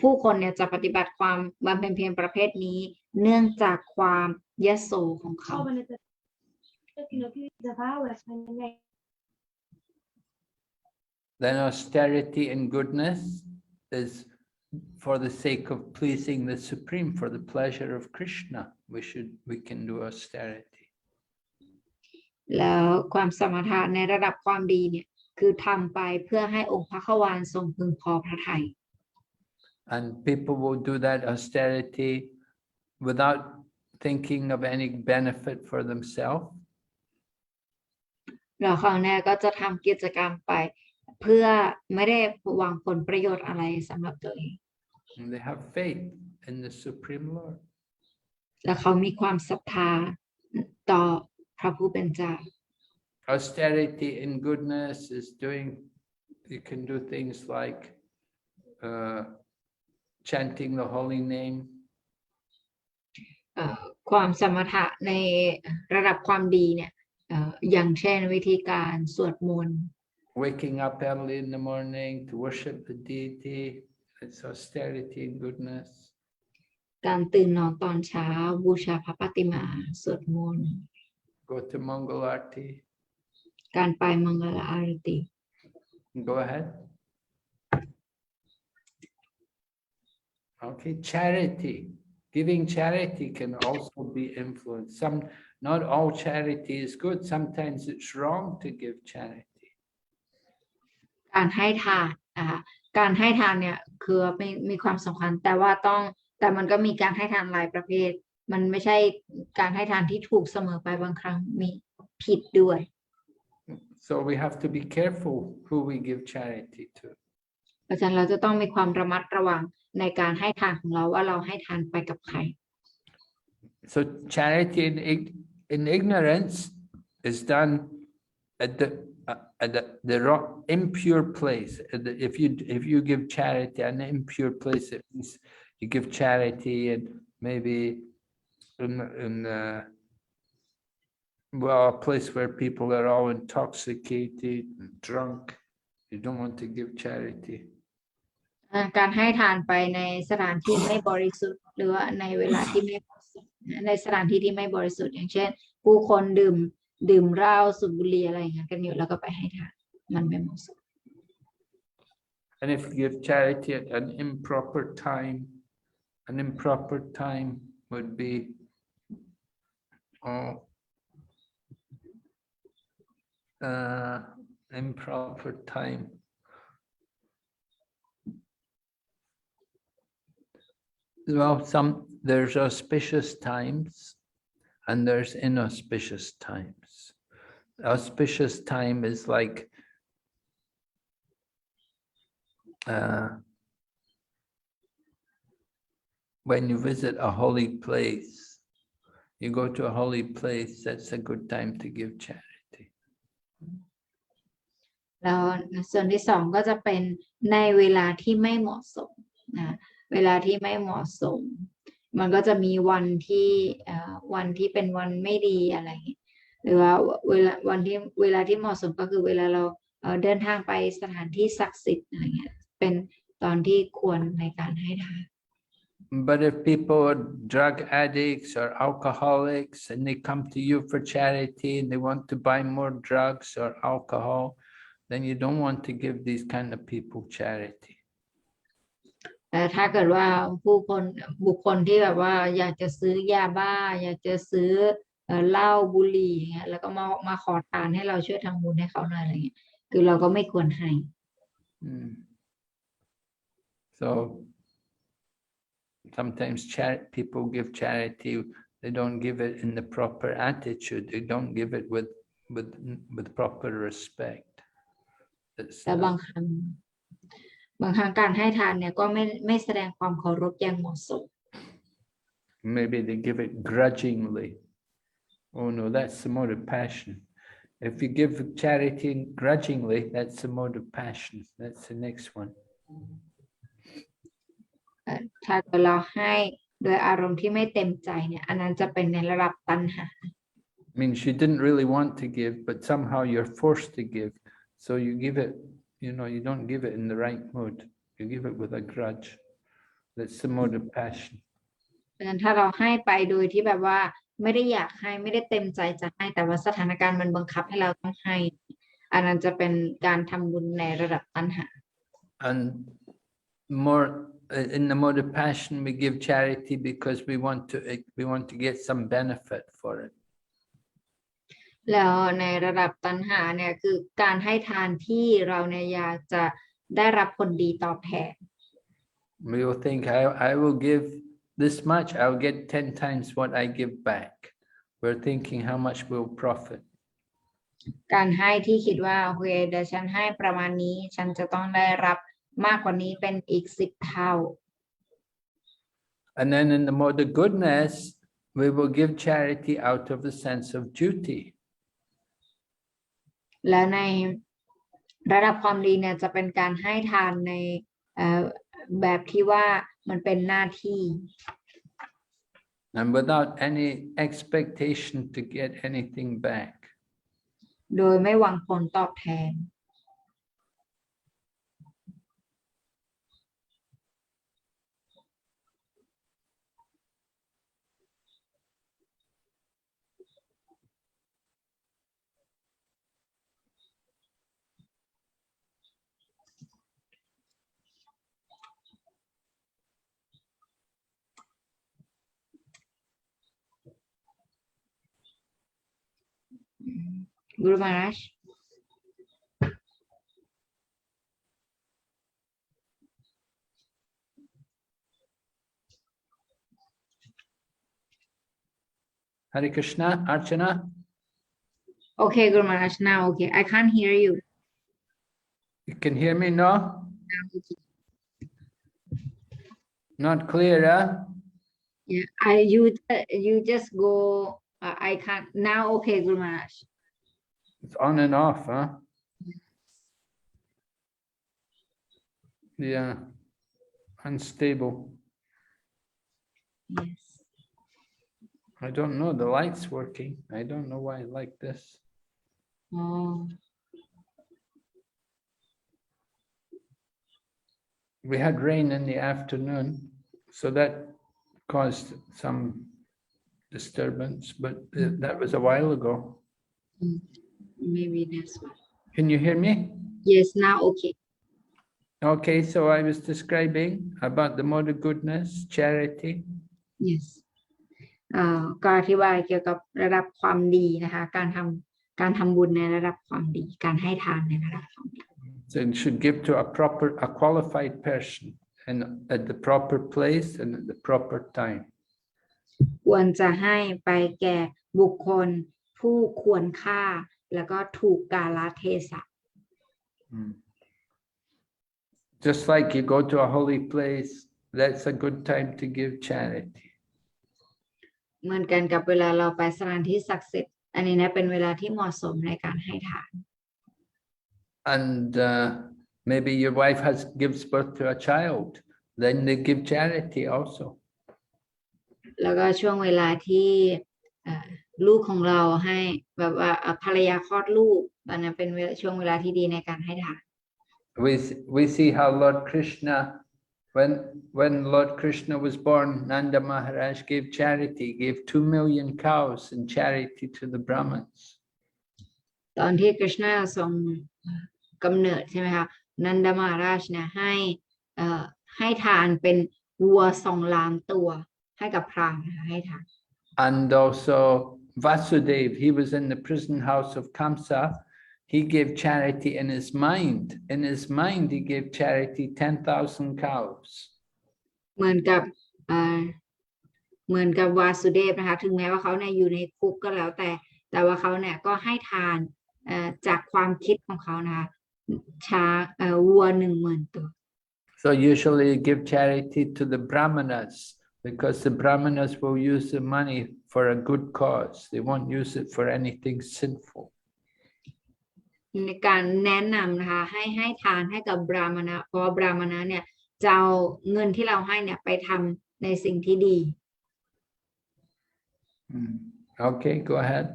ผู้คนเนี่ยจะปฏิบัติความบำเพ็ญเพียรประเภทนี้เนื่องจากความยโสของเขา Then austerity in goodness is for the sake of pleasing the Supreme, for the pleasure of Krishna. We can do austerity. แล้วความสมถะในระดับความดีเนี่ยคือทำไปเพื่อให้องค์พระขวานทรงพึงพอพระทัย And people will do that austerity without thinking of any benefit for themselves. แล้วเขาเนี่ยก็จะทำกิจกรรมไปเพื่อไม่ได้หวังผลประโยชน์อะไรสำหรับตัวเอง And they have faith in the Supreme Lord. และเขามีความศรัทธาต่อพระผู้เป็นเจ้า Austerity in goodness is you can do things like chanting the holy name. ความสมถะในระดับความดีเนี่ยอย่างเช่นวิธีการสวดมนต์ Waking up early in the morning to worship the deity, it's austerity and goodness. การตื่นนอนตอนเช้าบูชาพระปฏิมาสวดมนต์ Go to Mangal Arti. การไปมังกรอารติ Go ahead. Okay, charity. Giving charity can also be influenced. Not all charity is good. Sometimes it's wrong to give charity. การให้ทานการให้ทานเนี่ยคือมีความสำคัญแต่มันก็มีการให้ทานหลายประเภทมันไม่ใช่การให้ทานที่ถูกเสมอไปบางครั้งมีผิดด้วย So we have to be careful who we give charity to. เพราะฉะนั้นเราจะต้องมีความระมัดระวังในการให้ทานของเราว่าเราให้ทานไปกับใคร So charity in ignorance is done at the wrong, impure place. If you give charity at an impure place, it means you give charity and maybe a place where people are all intoxicated and drunk. You don't want to give charity. การให้ทานไปในสถานที่ไม่บริสุทธิ์หรือว่าในเวลาที่ไม่ในสถานที่ที่ไม่บริสุทธิ์อย่างเช่นผู้คนดื่มเหล้าสูบบุหรี่อะไรอย่างเงี้ยกันอยู่แล้วก็ไปให้ทานมันไม่เหมาะสม And if you give charity at an improper time would be improper time. Well, there's auspicious times and there's inauspicious times. Auspicious time is like when you visit a holy place, you go to a holy place, that's a good time to give charity. แล้วส่วนที่สองก็จะเป็นในเวลาที่ไม่เหมาะสมนะเวลาที่ไม่เหมาะสมมันก็จะมีวันที่เป็นวันไม่ดีอะไรหรือว่าเวลาที่เหมาะสมก็คือเวลาเราเดินทางไปสถานที่ศักดิ์สิทธิ์อะไรเงี้ยเป็นตอนที่ควรในการให้ทาน But if people are drug addicts or alcoholics and they come to you for charity and they want to buy more drugs or alcohol, then you don't want to give these kind of people charity. แต่ถ้าเกิดว่าบุคคลที่แบบว่าอยากจะซื้อยาบ้าอยากจะซื้อเหล้าบุหรี่อย่างเงี้ยแล้วก็มาขอทานให้เราช่วยทำบุญให้เขาหน่อยอะไรเงี้ยคือเราก็ไม่ควรให้ So sometimes people give charity, they don't give it in the proper attitude, they don't give it with proper respect. It's แต่บางครั้งการให้ทานเนี่ยก็ไม่แสดงความเคารพอย่างเหมาะสม maybe they give it grudgingly. Oh no, that's the mode of passion. If you give charity grudgingly, that's the mode of passion. That's the next one. ถ้าเราให้โดยอารมณ์ที่ไม่เต็มใจเนี่ยอันนั้นจะเป็นในระดับตัณหา Means you didn't really want to give, but somehow you're forced to give. So you give it, you don't give it in the right mood. You give it with a grudge. That's the mode of passion. ดังนั้นถ้าเราให้ไปโดยที่แบบว่าไม่ได้อยากให้ไม่ได้เต็มใจจะให้แต่ว่าสถานการณ์มันบังคับให้เราต้องให้อันนั้นจะเป็นการทำบุญในระดับตัณหา And more in the mode of passion, we give charity because we want to get some benefit for it. แล้วในระดับตัณหาเนี่ยคือการให้ทานที่เราเนี่ยอยากจะได้รับผลดีตอบแทน We will think, I will give this much, I'll get 10 times what I give back. We're thinking how much we'll profit. การให้ที่คิดว่าโอเคเดี๋ยวฉันให้ประมาณนี้ฉันจะต้องได้รับมากกว่านี้เป็นอีก10 เท่า And then in the mode of goodness, we will give charity out of the sense of duty. แล้วในระดับความดีเนี่ยจะเป็นการให้ทานในแบบที่ว่ามันเป็นหน้าที่ And without any expectation to get anything back. โดยไม่หวังผลตอบแทน Guru Maharaj Hare Krishna, Archana. Okay, Guru Maharaj, now okay. I can't hear you. You can hear me, no? Not clear, huh? Yeah, you just go. I can't now. Okay, Guru Maharaj. It's on and off, huh? Yeah, unstable. Yes. I don't know, the light's working. I don't know why like this. Oh. We had rain in the afternoon, so that caused some disturbance, but that was a while ago. Maybe that's why. Can you hear me? Yes, now okay. Okay, so I was describing about the mode of goodness, charity. Yes. ก็อธิบายเกี่ยวกับระดับความดีนะคะการทำบุญในระดับความดีการให้ทานในระดับความดี So you should give to a qualified person and at the proper place and at the proper time. ควรจะให้ไปแก่บุคคลผู้ควรค่าแล้วก็ถูกกาลเทศะ Just like you go to a holy place, that's a good time to give charity. เหมือนกันกับเวลาเราไปสถานที่ศักดิ์สิทธิ์อันนี้นะเป็นเวลาที่เหมาะสมในการให้ทาน And maybe your wife gives birth to a child, then they give charity also. แล้วก็ช่วงเวลาที่ลูกของเราให้แบบว่าภรรยาคลอดลูกตอนนั้นเป็นช่วงเวลาที่ดีในการให้ทาน We see how Lord Krishna, when Lord Krishna was born, Nanda Maharaj gave charity, gave 2 million cows in charity to the Brahmins. ตอนที่กฤษณะทรงกำเนิดใช่ไหมคะนันดามาราชเนี่ยให้ทานเป็นวัว2 ล้านตัวให้กับพราหมณ์นะคะให้ทาน And also Vasudev, he was in the prison house of Kamsa. He gave charity in his mind. In his mind, he gave charity 10,000 cows. เหมือนกับวาสุเดฟนะคะถึงแม้ว่าเขาเนี่ยอยู่ในคุกก็แล้วแต่ แต่ว่าเขาเนี่ยก็ให้ทานจากความคิดของเขานะคะวัว10,000 ตัว So usually you give charity to the brahmanas because the brahmanas will use the money for a good cause. They won't use it for anything sinful. ในการแนะนำนะคะให้ทานให้กับบราหมณะเพราะบราหมณะเนี่ยจะเอาเงินที่เราให้เนี่ยไปทำในสิ่งที่ดี Okay, go ahead.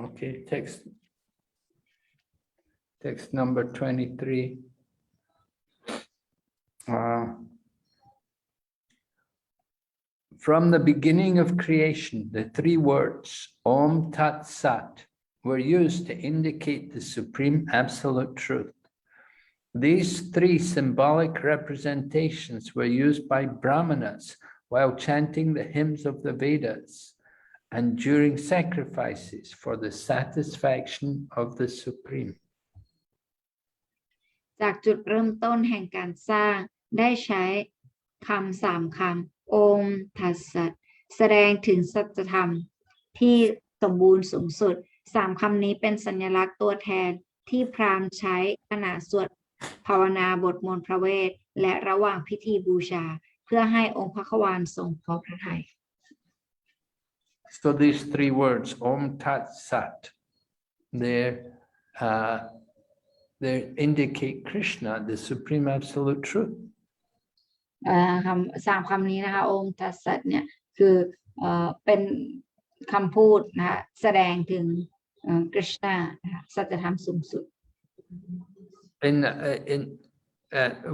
Okay, text number 23. From the beginning of creation, the three words Om Tat Sat were used to indicate the supreme absolute truth. These three symbolic representations were used by Brahmanas while chanting the hymns of the Vedas and during sacrifices for the satisfaction of the Supreme. จากจุดเริ่มต้นแห่งการสร้างได้ใช้คำ3 คำโอมทัสสะแสดงถึงสัจธรรมที่สมบูรณ์สูงสุด3 คำนี้เป็นสัญลักษณ์ตัวแทนที่พราหมณ์ใช้ขณะสวดภาวนาบทมนต์พระเวทและระหว่างพิธีบูชาเพื่อให้องค์พระขวานทรงพอพระทัย So these three words, Om Tat Sat, they indicate Krishna, the supreme absolute truth. 3 คำนี้นะคะโอมทัสสะเนี่ยคือเป็นคำพูดนะคะแสดงถึงกฤษณะสัจธรรมสูงสุด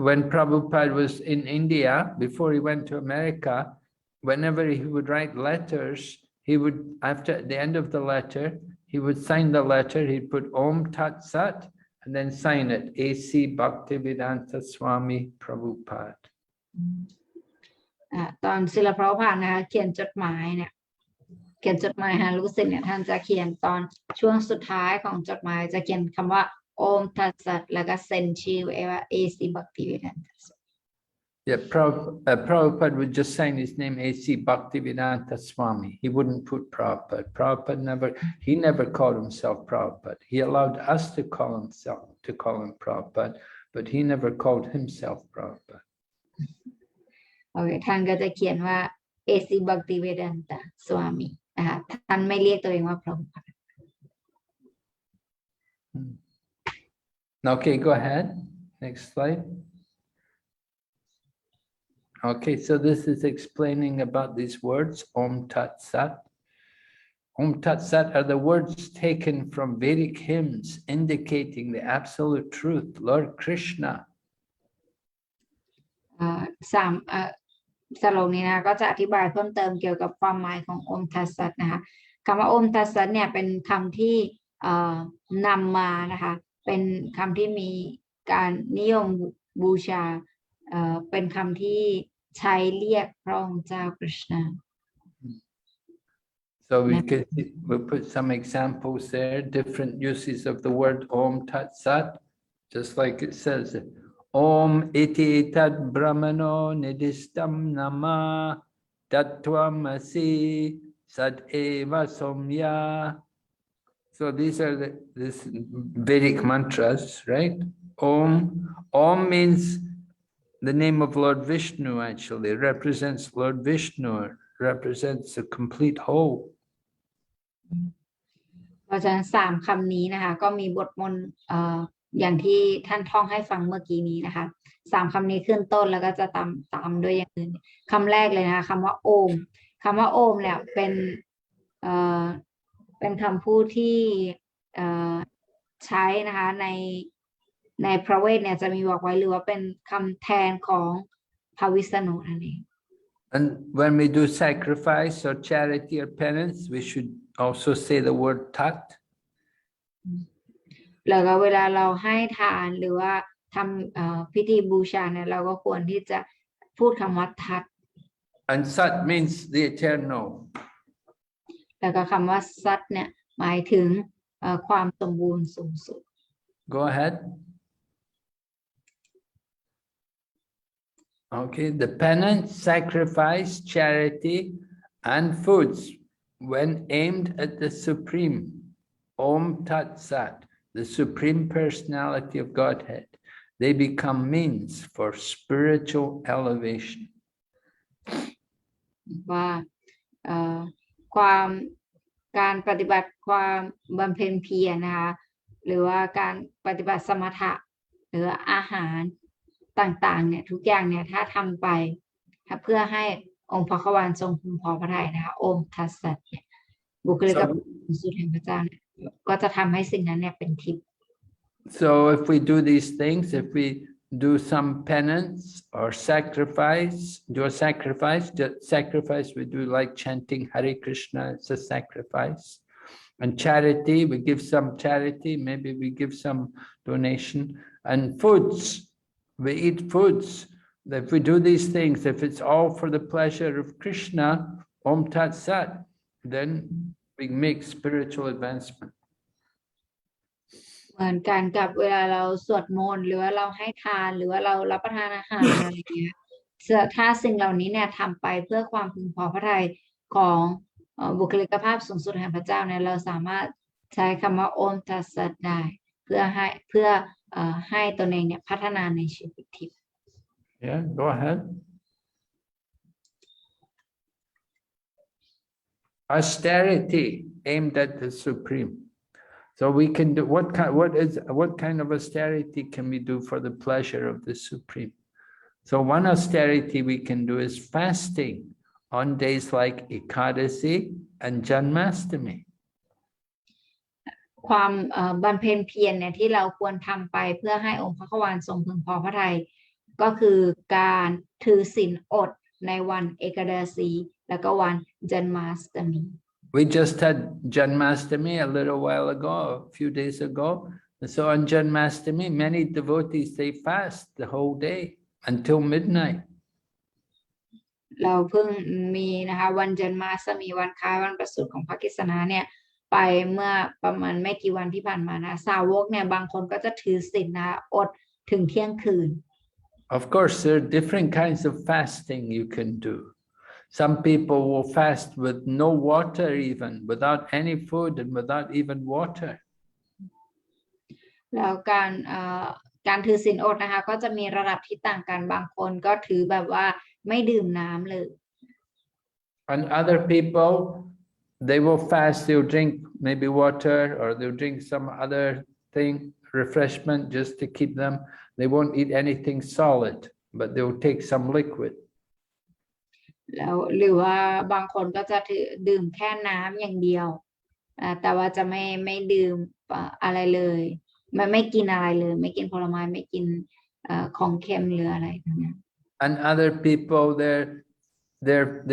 When Prabhupada was in India, before he went to America, whenever he would write letters, he would, after the end of the letter, he would sign the letter, he'd put Om Tat Sat, and then sign it, A.C. Bhaktivedanta Swami Prabhupada. ตอนศิลปะพานนะคะเขียนจดหมายเนี่ยเขียนจดหมายหาลูกศิษย์เนี่ยท่านจะเขียนตอนช่วงสุดท้ายของจดหมายจะเขียนคำว่าโอมทัสสะแล้วก็เซ็นชื่อไว้ว่า A.C. Bhaktivedanta. Yeah, Prabhupada would just sign his name A.C. Bhaktivedanta Swami. He wouldn't put Prabhupada. Prabhupada he never called himself Prabhupada. He allowed us to call him Prabhupada, but he never called himself Prabhupada. โอเคท่านก็จะเขียนว่า A.C. Bhaktivedanta Swami นะคะท่านไม่เรียกตัวเองว่าพระพุทธ Okay, go ahead. Next slide. Okay, so this is explaining about these words, Om Tat Sat. Om Tat Sat are the words taken from Vedic hymns indicating the absolute truth, Lord Krishna. สโลกนี้นะก็จะอธิบายเพิ่มเติมเกี่ยวกับความหมายของโอมทัสสะนะคะคำว่าโอมทัสสะเนี่ยเป็นคำที่นำมานะคะเป็นคำที่มีการนิยมบูชาเป็นคำที่ใช้เรียกพระองค์เจ้ากฤษณะ So we'll put some examples there, different uses of the word Om Tat Sat, just like it says, Om iti tad brahmano nidistam nama tattvam-asi sad eva somya. So these are this Vedic mantras, right? Om means the name of Lord Vishnu, actually. It represents Lord Vishnu, represents a complete whole. เพราะฉะนั้น3 คำนี้นะคะก็มีบทมนต์อย่างที่ท่านท่องให้ฟังเมื่อกี้นี้นะคะ3 คำนี้ขึ้นต้นแล้วก็จะตามด้วยอย่างอื่นคำแรกเลยนะคะคำว่าโอมคำว่าโอมเนี่ยเป็นคำพูดที่ใช้นะคะในพระเวทเนี่ยจะมีบอกไว้หรือว่าเป็นคำแทนของพระวิษณุนั่นเอง And when we do sacrifice or charity or penance, we should also say the word tat. แล้วก็เวลาเราให้ทานหรือว่าทำพิธีบูชาเนี่ยเราก็ควรที่จะพูดคำว่าทัต And sat means the eternal. แล้วก็คำว่าสัตเนี่ยหมายถึงความสมบูรณ์สูงสุด Go ahead. Okay, the penance, sacrifice, charity and foods when aimed at the Supreme, Om Tat Sat, the Supreme Personality of Godhead, they become means for spiritual elevation. ว่าการปฏิบัติความบำเพ็ญเพียรนะคะหรือว่าการปฏิบัติสมถะหรืออาหารต่างๆเนี่ยทุกอย่างเนี่ยถ้าทำไปเพื่อให้องค์พระควานทรงพึงพอพระทัยนะคะโอมทัสสะเนี่ยบุคลิกภาพสุดแห่งพระเจ้าเนี่ยก็จะทำให้สิ่งนั้นเนี่ยเป็นทิพย์ So if we do these things, if we do some penance or sacrifice, sacrifice we do like chanting Hare Krishna, it's a sacrifice. And charity, we give some charity, maybe we give some donation. And foods, we eat foods. If we do these things, if it's all for the pleasure of Krishna, Om Tat Sat, then we make spiritual advancement. เหมือนกันกับเวลาเราสวดมนต์หรือว่าเราให้ทานหรือว่าเรารับประทานอาหารอะไรอย่างเงี้ยถ้าสิ่งเหล่านี้เนี่ยทำไปเพื่อความพึงพอพระทัยของบุคลิกภาพสูงสุดแห่งพระเจ้าเนี่ยเราสามารถใช้คำว่าโอมทัสสะได้เพื่อให้ตนเองเนี่ยพัฒนาในชีวิตทิพย์ Yeah, go ahead. Austerity aimed at the Supreme. So we can do what kind of austerity can we do for the pleasure of the Supreme? So one austerity we can do is fasting on days like Ekadasi and Janmashtami. ความบำเพ็ญเพียรเนี่ยที่เราควรทำไปเพื่อให้องค์พระควานทรงพึงพอพระทัยก็คือการถือศีลอดในวันเอกดาสีแล้วก็วันจันมาสตมี We just had Janmashtami a little while ago, a few days ago. And so on Janmashtami, many devotees, they fast the whole day until midnight. เราเพิ่งมีนะคะวันจันมาสมีวันคล้ายวันประสูติของพระกฤษณาเนี่ยไปเมื่อประมาณไม่กี่วันที่ผ่านมานะสาวกเนี่ยบางคนก็จะถือศีลนะอดถึงเที่ยงคืน Of course, there are different kinds of fasting you can do. Some people will fast with no water even, without any food and without even water. แล้วการถือศีลอดนะคะก็จะมีระดับที่ต่างกันบางคนก็ถือแบบว่าไม่ดื่มน้ำเลย And other people, they will fast, they'll drink maybe water or they'll drink some other thing, refreshment just to keep them. They won't eat anything solid, but they'll take some liquid. แล้วหรือว่าบางคนก็จะดื่มแค่น้ำอย่างเดียวแต่ว่าจะไม่ดื่มอะไรเลยไม่กินอะไรเลยไม่กินผลไม้ไม่กินของเค็มหรืออะไรทั้งนั้น And other people,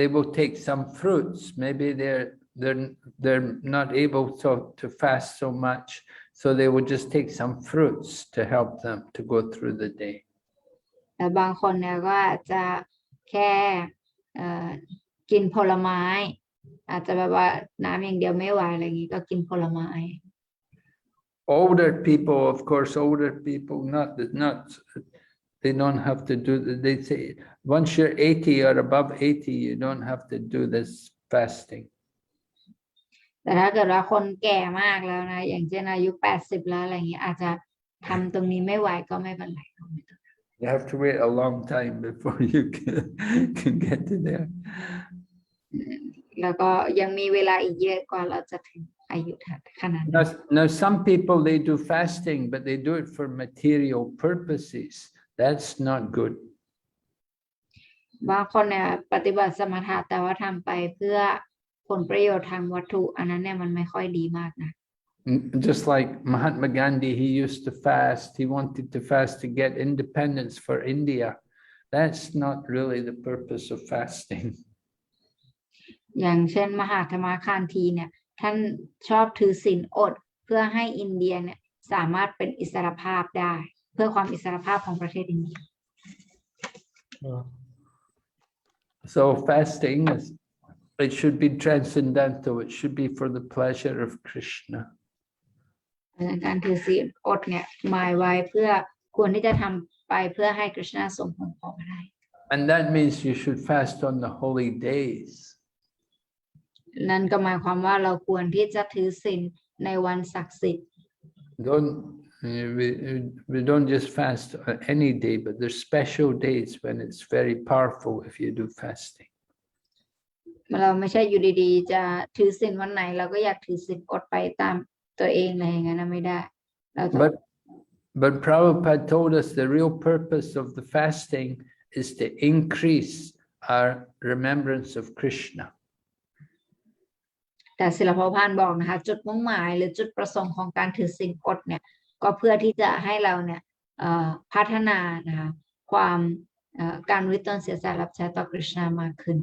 they will take some fruits. Maybe they're not able to fast so much, so they will just take some fruits to help them to go through the day. แต่บางคนเนี่ยก็อาจจะแค่กินผลไม้อาจจะแบบว่าน้ำอย่างเดียวไม่ไหวอะไรอย่างนี้ก็กินผลไม้ Older people, of course, they don't have to do, they say, once you're 80 or above 80, you don't have to do this fasting. แต่ถ้าเกิดว่าคนแก่มากแล้วนะอย่างเช่นอายุ80แล้วอะไรอย่างนี้อาจจะทำตรงนี้ไม่ไหวก็ไม่เป็นไร You have to wait a long time before you can get to there. แล้วก็ยังมีเวลาอีกเยอะกว่าเราจะถึงอายุขนาดนั้น Now, some people, they do fasting, but they do it for material purposes. That's not good. บางคนเนี่ยปฏิบัติสมถะแต่ว่าทำไปเพื่อผลประโยชน์ทางวัตถุอันนั้นเนี่ยมันไม่ค่อยดีมากนะ Just like Mahatma Gandhi, he used to fast. He wanted to fast to get independence for India. That's not really the purpose of fasting. อย่างเช่นมหาธรรมคานธีเนี่ยท่านชอบถือศีลอดเพื่อให้อินเดียเนี่ยสามารถเป็นอิสรภาพได้เพื่อความอิสรภาพของประเทศอินเดีย So fasting it should be transcendental. It should be for the pleasure of Krishna. การถือศีลอดเนี่ยหมายไว้เพื่อควรที่จะทำไปเพื่อให้กฤษณะทรงพอพระทัย And that means you should fast on the holy days. นั่นก็หมายความว่าเราควรที่จะถือศีลในวันศักดิ์สิทธิ์ We don't just fast on any day, but there's special days when it's very powerful if you do fasting. เราไม่ใช่อยู่ดีๆจะถือศีลวันไหนเราก็อยากถือศีลอดไปตามตัวเองอะไรอย่างนั้นไม่ได้เราต้อง But Prabhupada told us the real purpose of the fasting is to increase our remembrance of Krishna. แต่ศิลปภานบอกนะคะจุดมุ่งหมายหรือจุดประสงค์ของการถือศีลอดเนี่ยก็เพื่อที่จะให้เราเนี่ยพัฒนานะคะความการวิตนเสียสละรับใช้ต่อคริชนามากขึ้น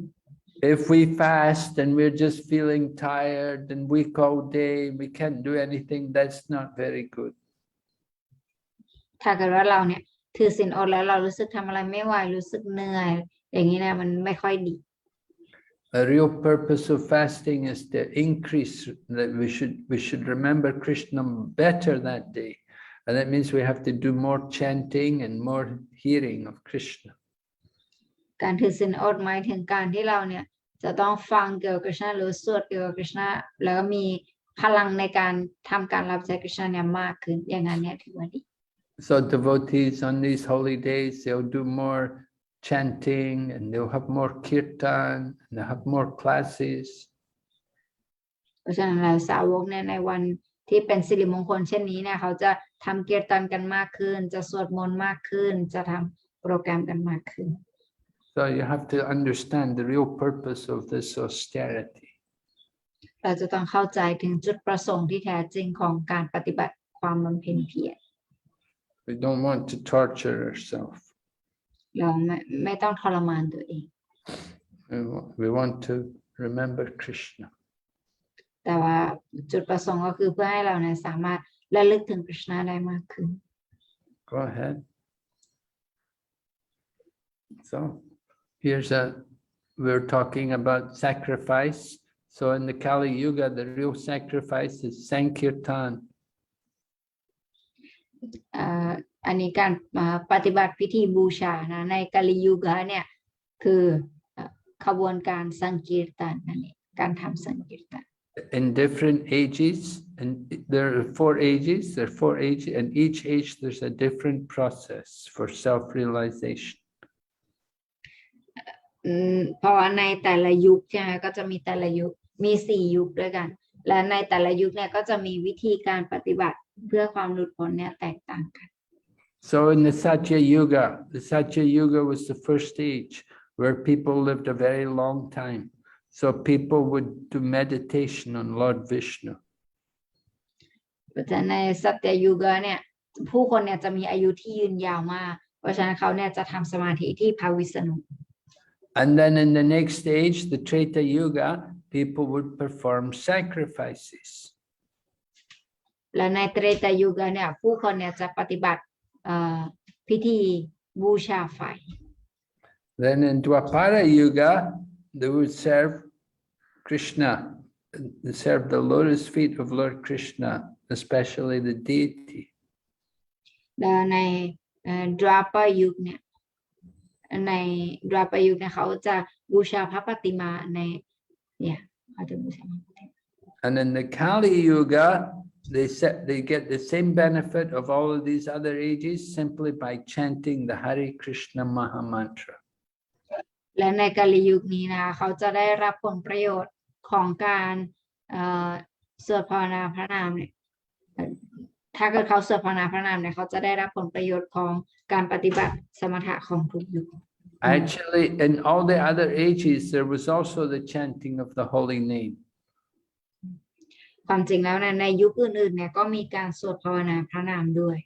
If we fast and we're just feeling tired and weak all day, we can't do anything, that's not very good. ถ้าเกิดว่าเราเนี่ยถือศีลอดแล้วเรารู้สึกทำอะไรไม่ไหวรู้สึกเหนื่อยอย่างนี้นะมันไม่ค่อยดี A real purpose of fasting is to increase that we should remember Krishna better that day. And that means we have to do more chanting and more hearing of Krishna. การถือศีลอดหมายถึงการที่เราเนี่ยจะต้องฟังเกี่ยวกับคริชนาหรือสวดเกี่ยวกับคริชนาแล้วก็มีพลังในการทำการรับใช้คริชนาเนี่ยมากขึ้นอย่างนั้นเนี่ยถือว่าดี So devotees on these holy days, they'll do more chanting and they'll have more kirtan and they'll have more classes. เพราะฉะนั้นเราสาวกเนี่ยในวันที่เป็นสิริมงคลเช่นนี้เนี่ยเขาจะทำเกียรตันกันมากขึ้นจะสวดมนต์มากขึ้นจะทำโปรแกรมกันมากขึ้น So you have to understand the real purpose of this austerity. เราจะต้องเข้าใจถึงจุดประสงค์ที่แท้จริงของการปฏิบัติความบำเพ็ญเพียร We don't want to torture ourselves. เราไม่ต้องทรมานตัวเอง We want to remember Krishna. แต่ว่าจุดประสงค์ก็คือเพื่อให้เราเนี่ยสามารถระลึกถึงคริชนาได้มากขึ้น Go ahead. So we're talking about sacrifice. So in the Kali Yuga, the real sacrifice is Sankirtan. อันนี้การปฏิบัติพิธีบูชานะในกาลิยุกะเนี่ยคือขบวนการสังกีรตันนั่นเองการทำสังกีรตัน In different ages, and there are 4 ages, and each age there's a different process for self-realization. เพราะว่าในแต่ละยุคใช่ไหมก็จะมีแต่ละยุคมี4ยุคด้วยกันและในแต่ละยุคเนี่ยก็จะมีวิธีการปฏิบัติเพื่อความหลุดพ้นเนี่ยแตกต่างกัน So in the Satya Yuga was the first age where people lived a very long time. So people would do meditation on Lord Vishnu. แต่ในสัตยยุกะเนี่ยผู้คนเนี่ยจะมีอายุที่ยืนยาวมากเพราะฉะนั้นเขาเนี่ยจะทำสมาธิที่พระวิษณุ And then in the next stage, the Treta Yuga, people would perform sacrifices. และในเตรตยุกะเนี่ยผู้คนเนี่ยจะปฏิบัติพิธีบูชาไฟ Then in Dwapara Yuga, they would serve Krishna, they serve the lotus feet of Lord Krishna, especially the deity. และในดราปยุกเนี่ยในดราปยุกเนี่ยเขาจะบูชาพระปฏิมาในเนี่ยเขาจะบูชา And in the Kali Yuga, they get the same benefit of all of these other ages simply by chanting the Hare Krishna Maha Mantra. และในกาลิยุคนี้นะเขาจะได้รับผลประโยชน์ของการสวดภาวนาพระนามเนี่ยถ้าเกิดเขาสวดภาวนาพระนามเนี่ยเขาจะได้รับผลประโยชน์ของการปฏิบัติสมถะของทุกยุค Actually, in all the other ages, there was also the chanting of the holy name. ความจริงแล้วในยุคอื่นๆเนี่ยก็มีการสวดภาวนาพระนามด้วย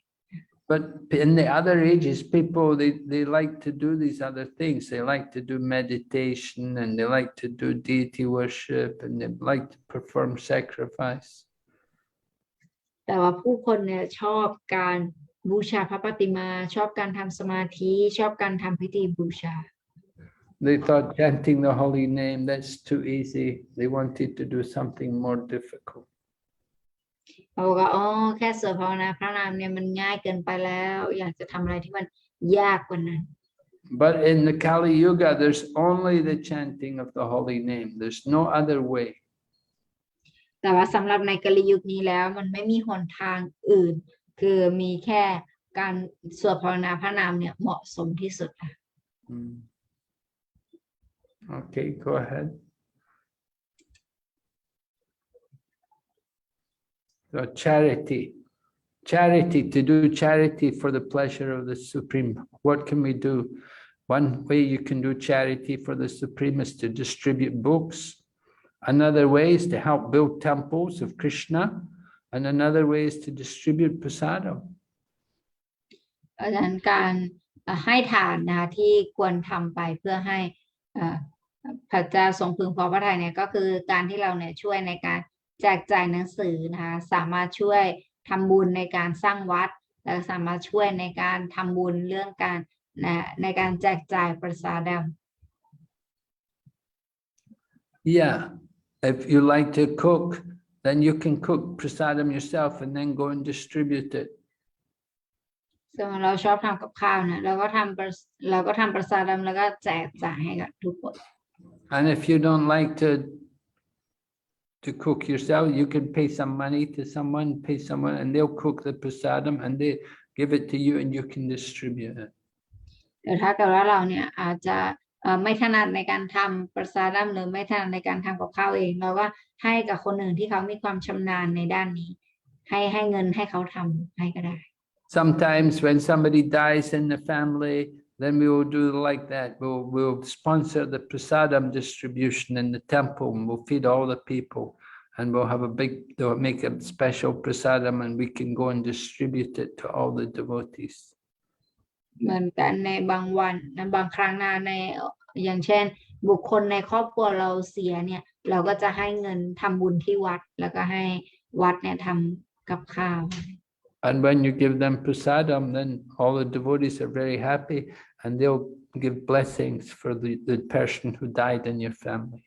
But in the other ages, people, they like to do these other things. They like to do meditation and they like to do deity worship and they like to perform sacrifice. แต่ว่าผู้คนเนี่ยชอบการบูชาพระปฏิมาชอบการทำสมาธิชอบการทำพิธีบูชา They thought chanting the holy name, that's too easy. They wanted to do something more difficult. เขาบอกว่าแค่สวดภาวนาพระนามเนี่ยมันง่ายเกินไปแล้วอยากจะทำอะไรที่มันยากกว่านั้น But in the Kali Yuga, there's only the chanting of the holy name. There's no other way. แต่ว่าสำหรับในกาลยุคนี้แล้วมันไม่มีหนทางอื่น คือมีแค่การสวดภาวนาพระนามเนี่ยเหมาะสมที่สุดค่ะ Okay, go ahead. So charity, to do charity for the pleasure of the Supreme. What can we do? One way you can do charity for the Supreme is to distribute books. Another way is to help build temples of Krishna. And another way is to distribute prasadam. เพราะฉะนั้นการให้ทานนะคะที่ควรทำไปเพื่อให้พระเจ้าทรงพึงพอพระทัยเนี่ยก็คือการที่เราเนี่ยช่วยในการแจกจ่ายหนังสือนะคะสามารถช่วยทำบุญในการสร้างวัดและสามารถช่วยในการทำบุญเรื่องการในการแจกจ่ายประสาดม Yeah, if you like to cook, then you can cook prasadam yourself and then go and distribute it. ซึ่งเราชอบทำกับข้าวเนี่ยเราก็ทำประสาดมแล้วก็แจกจ่ายให้กับทุกคน And if you don't like to cook yourself, you can pay some money to someone, and they'll cook the prasadam and they give it to you and you can distribute it. แต่ถ้าเกิดว่าเราเนี่ยอาจจะไม่ถนัดในการทำประสาดมหรือไม่ถนัดในการทำกับข้าวเองเราก็ให้กับคนอื่นที่เขามีความชำนาญในด้านนี้ให้เงินให้เขาทำให้ก็ได้ Sometimes when somebody dies in the family, then we will do like that. We'll sponsor the prasadam distribution in the temple and we'll feed all the people. And they'll make a special prasadam and we can go and distribute it to all the devotees. เหมือนกันในบางวันบางครั้งในอย่างเช่นบุคคลในครอบครัวเราเสียเนี่ยเราก็จะให้เงินทำบุญที่วัดแล้วก็ให้วัดเนี่ยทำกับข้าว And when you give them prasadam, then all the devotees are very happy and they'll give blessings for the person who died in your family.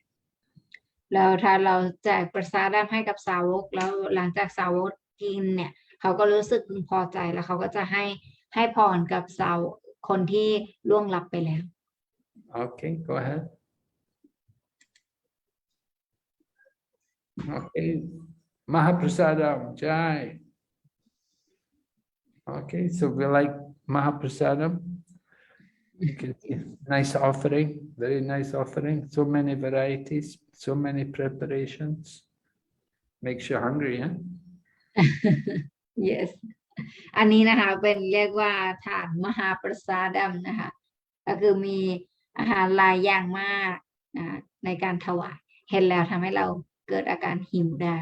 แล้วถ้าเราแจกประสาดให้กับสาวกแล้วหลังจากสาวกกินเนี่ยเขาก็รู้สึกพึงพอใจแล้วเขาก็จะให้พรกับคนที่ล่วงลับไปแล้ว Okay, go ahead. Okay, Mahaprasadam, Jai. Okay, so we like Mahaprasadam. You can see nice offering, very nice offering. So many varieties, so many preparations. Makes you hungry, huh? Yes. อันนี้นะคะเป็นเรียกว่าถาดมหาประสาดมนะคะก็คือมีอาหารหลายอย่างมากในการถวายเห็นแล้วทำให้เราเกิดอาการหิวได้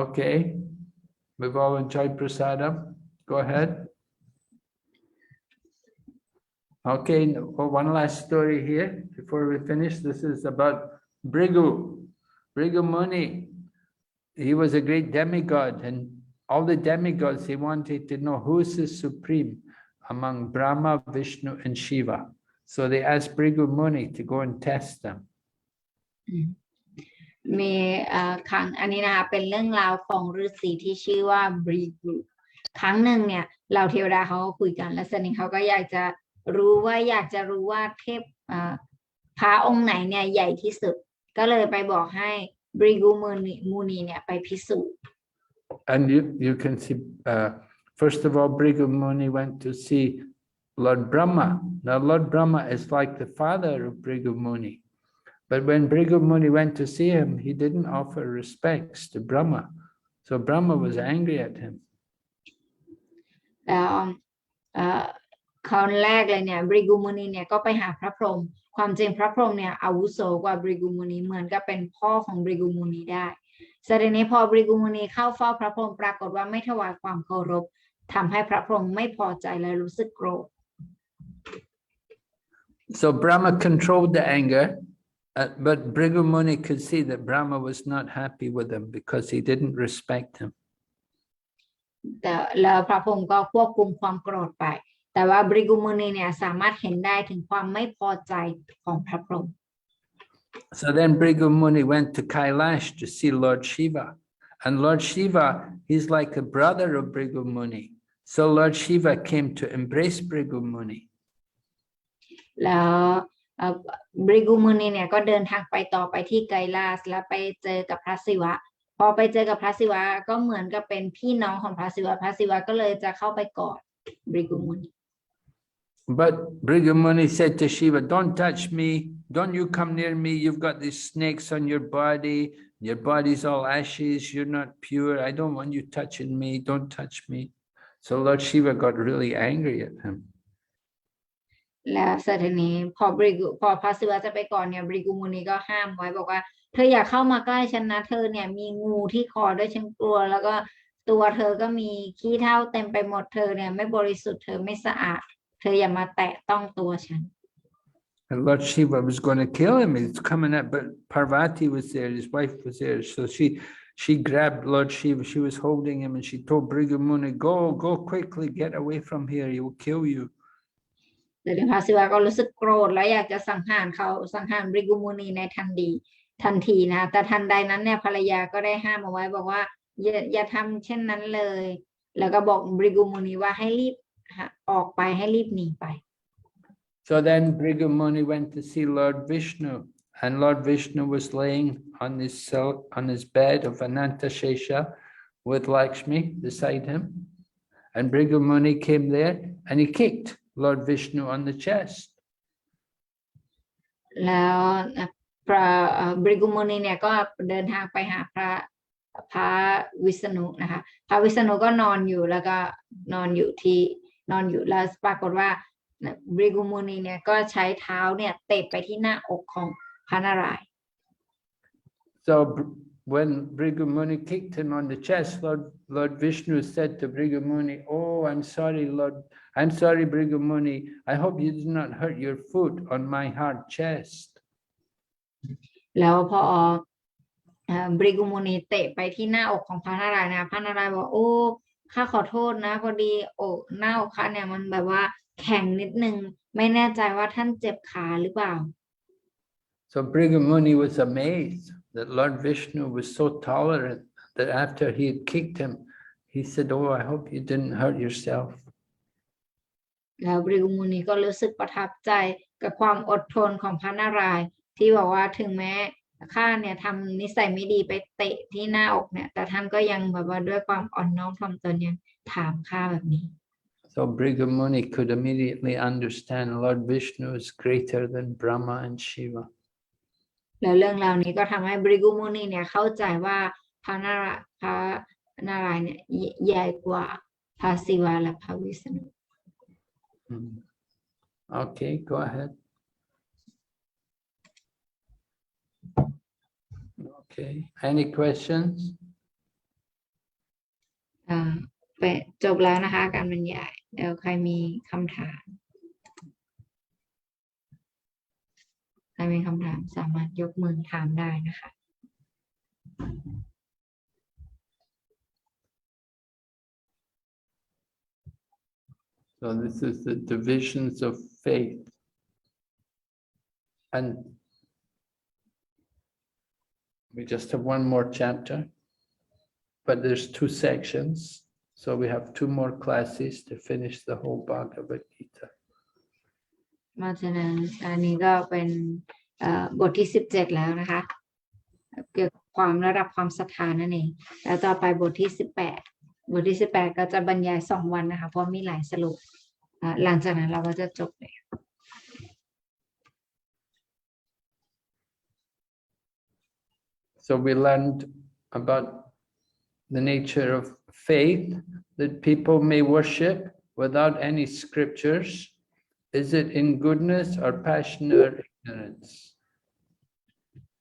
Okay, we've all enjoyed prasadam. Go ahead. Okay, one last story here before we finish. This is about Bhrigu Muni. He was a great demigod, and all the demigods, they wanted to know who is the supreme among Brahma, Vishnu, and Shiva. So they asked Bhrigu Muni to go and test them. มีครั้งอันนี้นะคะเป็นเรื่องราวของฤาษีที่ชื่อว่าบริกุครั้งหนึ่งเนี่ยเหล่าเทวดาเขาก็คุยกันและสนิทเขาก็อยากจะรู้ว่าเทพพระองค์ไหนเนี่ยใหญ่ที่สุดก็เลยไปบอกให้บริกุมูนีเนี่ยไปพิสูจน์ And you can see, first of all, Bhrigu Muni went to see Lord Brahma. Now, Lord Brahma is like the father of Bhrigu Muni. But when Bhrigu Muni went to see him, he didn't offer respects to Brahma. So Brahma was angry at him. แล้วคนแรกเลยเนี่ยบริกุมูนีเนี่ยก็ไปหาพระพรหมความจริงพระพรหมเนี่ยอาวุโสกว่าบริกุมูนีเหมือนกับเป็นพ่อของบริกุมูนีได้เสด็จนี้พอบริกุมูนีเข้าเฝ้าพระพรหมปรากฏว่าไม่ถวายความเคารพทำให้พระพรหมไม่พอใจและรู้สึกโกรธ So Brahma controlled the anger, but Bhrigu Muni could see that Brahma was not happy with him because he didn't respect him. แต่แล้วพระพรหมก็ควบคุมความโกรธไปแต่ว่าบริกุมูนีเนี่ยสามารถเห็นได้ถึงความไม่พอใจของพระพรหม So then Bhrigu Muni went to Kailash to see Lord Shiva. And Lord Shiva, he's like a brother of Bhrigu Muni. So Lord Shiva came to embrace Bhrigu Muni. แล้ว บริกุมุนีเนี่ยก็เดินทางไปต่อไปที่ไกลาสแล้วไปเจอกับพระศิวะพอไปเจอกับพระศิวะก็เหมือนกับเป็นพี่น้องของพระศิวะพระศิวะก็เลยจะเข้าไปกอดบริกุมุนี But Bhrigu Muni said to Shiva, don't touch me, don't you come near me, you've got these snakes on your body's all ashes, you're not pure, I don't want you touching me, don't touch me. So Lord Shiva got really angry at him. แล้วเสร็จทีนี้พอพระศิวะจะไปก่อนเนี่ยบริกุมุนีก็ห้ามไว้บอกว่าเธออย่าเข้ามาใกล้ฉันนะเธอเนี่ยมีงูที่คอด้วยฉันกลัวแล้วก็ตัวเธอก็มีขี้เถ้าเต็มไปหมดเธอเนี่ยไม่บริสุทธิ์เธอไม่สะอาดเธออย่ามาแตะต้องตัวฉัน And Lord Shiva was going to kill him, he's coming up, but Parvati was there, his wife was there, so she grabbed Lord Shiva, she was holding him and she told Bhrigu Muni, go quickly, get away from here, he will kill you. แต่พระศิวะก็รู้สึกโกรธแล้วอยากจะสังหารบริกุมุนีในทันทีนะแต่ทันใดนั้นเนี่ยภรรยาก็ได้ห้ามเอาไว้บอกว่าอย่าทำเช่นนั้นเลยแล้วก็บอกบริกุมุนีว่าให้รีบออกไปให้รีบหนีไป So then Bhrigu Muni went to see Lord Vishnu, and Lord Vishnu was laying on his bed of Anantashesha with Lakshmi beside him, and Bhrigu Muni came there and he kicked Lord Vishnu on the chest. แล้วพระบริกุมุนีเนี่ยก็เดินทางไปหาพระวิษณุนะคะพระวิษณุก็นอนอยู่แล้วแล้วปรากฏว่าบริกุมุนีเนี่ยก็ใช้เท้าเนี่ยเตะไปที่หน้าอกของพระนารายณ์ So when Bhrigu Muni kicked him on the chest, Lord Vishnu said to Bhrigu Muni, "Oh, I'm sorry, Bhrigu Muni. I hope you did not hurt your foot on my hard chest." แล้วพอบริกุมุนีเตะไปที่หน้าอกของพระนารายณ์นะพระนารายณ์บอกโอ้ข้าขอโทษนะพอดีหน้าอกข้าเนี่ยมันแบบว่าแข็งนิดนึงไม่แน่ใจว่าท่านเจ็บขาหรือเปล่า So Bhrigu Muni was amazed that Lord Vishnu was so tolerant that after he had kicked him, he said, "Oh, I hope you didn't hurt yourself." แล้วบริกุมุนีก็รู้สึกประทับใจกับความอดทนของพระนารายณ์ที่บอกว่าถึงแม้ข้าเนี่ยทำนิสัยไม่ดีไปเตะที่หน้าอกเนี่ยแต่ท่านก็ยังแบบว่าด้วยความอ่อนน้อมถ่อมตนยังถามข้าแบบนี้ So Bhrigu Muni could immediately understand Lord Vishnu is greater than Brahma and Shiva. แล้วเรื่องราวนี้ก็ทำให้บริกุมุนีเนี่ยเข้าใจว่าพระนารายณ์เนี่ยใหญ่กว่าพระศิวะและพระวิษณุ Okay, go ahead. Okay, any questions? จบแล้วนะคะการบรรยายแล้วใครมีคำถามสามารถยกมือถามได้นะคะ So this is the divisions of faith. And we just have one more chapter, but there's 2 sections. So we have 2 more classes to finish the whole Bhagavad Gita. เพราะฉะนั้นอันนี้ก็เป็นบทที่17แล้วนะคะเกี่ยวกับความระดับความศรัทธานั่นเองแล้วต่อไปบทที่18ก็จะบรรยาย2 วันนะคะเพราะมีหลายสรุปหลังจากนั้นเราก็จะจบเลย So we learned about the nature of faith, that people may worship without any scriptures. Is it in goodness or passion or ignorance?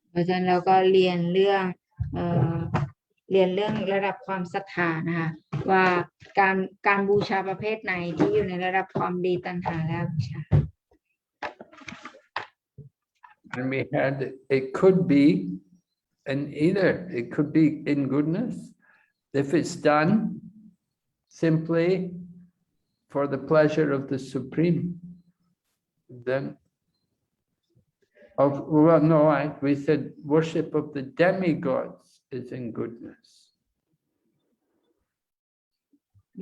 เพราะฉะนั้นเราก็เรียนเรื่องระดับความศรัทธานะคะว่าการบูชาประเภทไหนที่อยู่ในระดับความดีตัณหาและอวิชชา And we had it could be in either. It could be in goodness if it's done simply for the pleasure of the Supreme. Then, we said worship of the demigods is in goodness.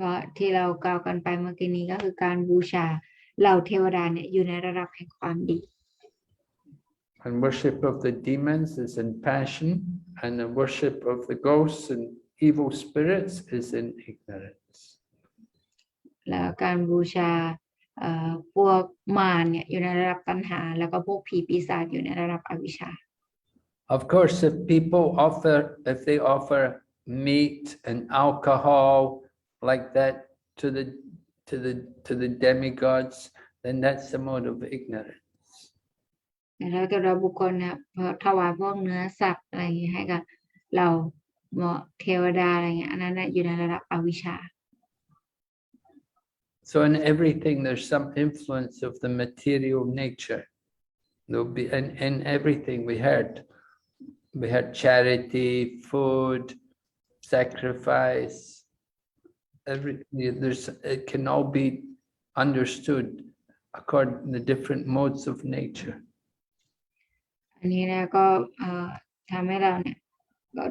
ว่าที่เรากล่าวกันไปเมื่อกี้นี้ก็คือการบูชาเหล่าเทวดาเนี่ยอยู่ในระดับแห่งความดี And worship of the demons is in passion, and the worship of the ghosts and evil spirits is in ignorance. แล้วการบูชาพวกมารเนี่ยอยู่ในระดับตัณหาแล้วก็พวกผีปีศาจอยู่ในระดับอวิชชา Of course, if they offer meat and alcohol like that to the demigods, then that's the mode of ignorance. แต่ถ้าเกิดเราบุคคลเนี่ยถวายพวกเนื้อสัตว์อะไรอย่างเงี้ยให้กับเราเทวดาอะไรเงี้ยอันนั้นอยู่ในระดับอวิชชา So in everything, there's some influence of the material nature. There'll be in everything we had charity, food, sacrifice. It can all be understood according to the different modes of nature. อันนี้นะก็ทำให้เราเนี่ย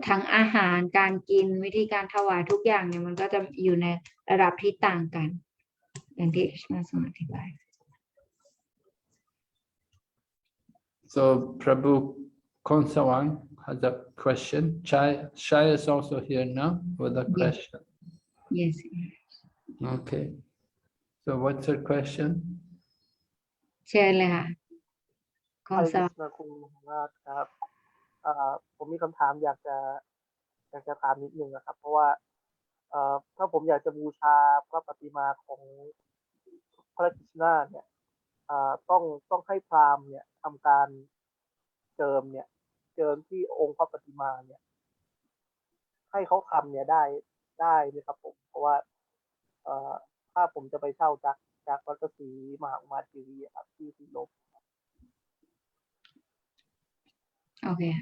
ทั้งอาหารการกินวิธีการถวายทุกอย่างเนี่ยมันก็จะอยู่ในระดับที่ต่างกันอย่างที่มาสมอธิบาย So Prabhu Konsawang has a question. Shai is also here now with a question. yes Okay. So what's her question? เชิญเลยค่ะของ ฮาริ ส ค วั ริ ส ส ดิ์ นาคุณมากครับผมมีคำถามอยากจะถามนิดนึงนะครับ เพราะว่าถ้าผมอยากจะบูชาพระปฏิมาของพระคริสนาเนี่ยต้องให้พราหมณ์เนี่ยทำการเจิมที่องค์พระปฏิมาเนี่ยให้เขาทำเนี่ยได้ไหมครับผมเพราะว่าถ้าผมจะไปเช่าจากวัดพระศรีมหาอุมาเทวีครับที่ศรีลม Okay.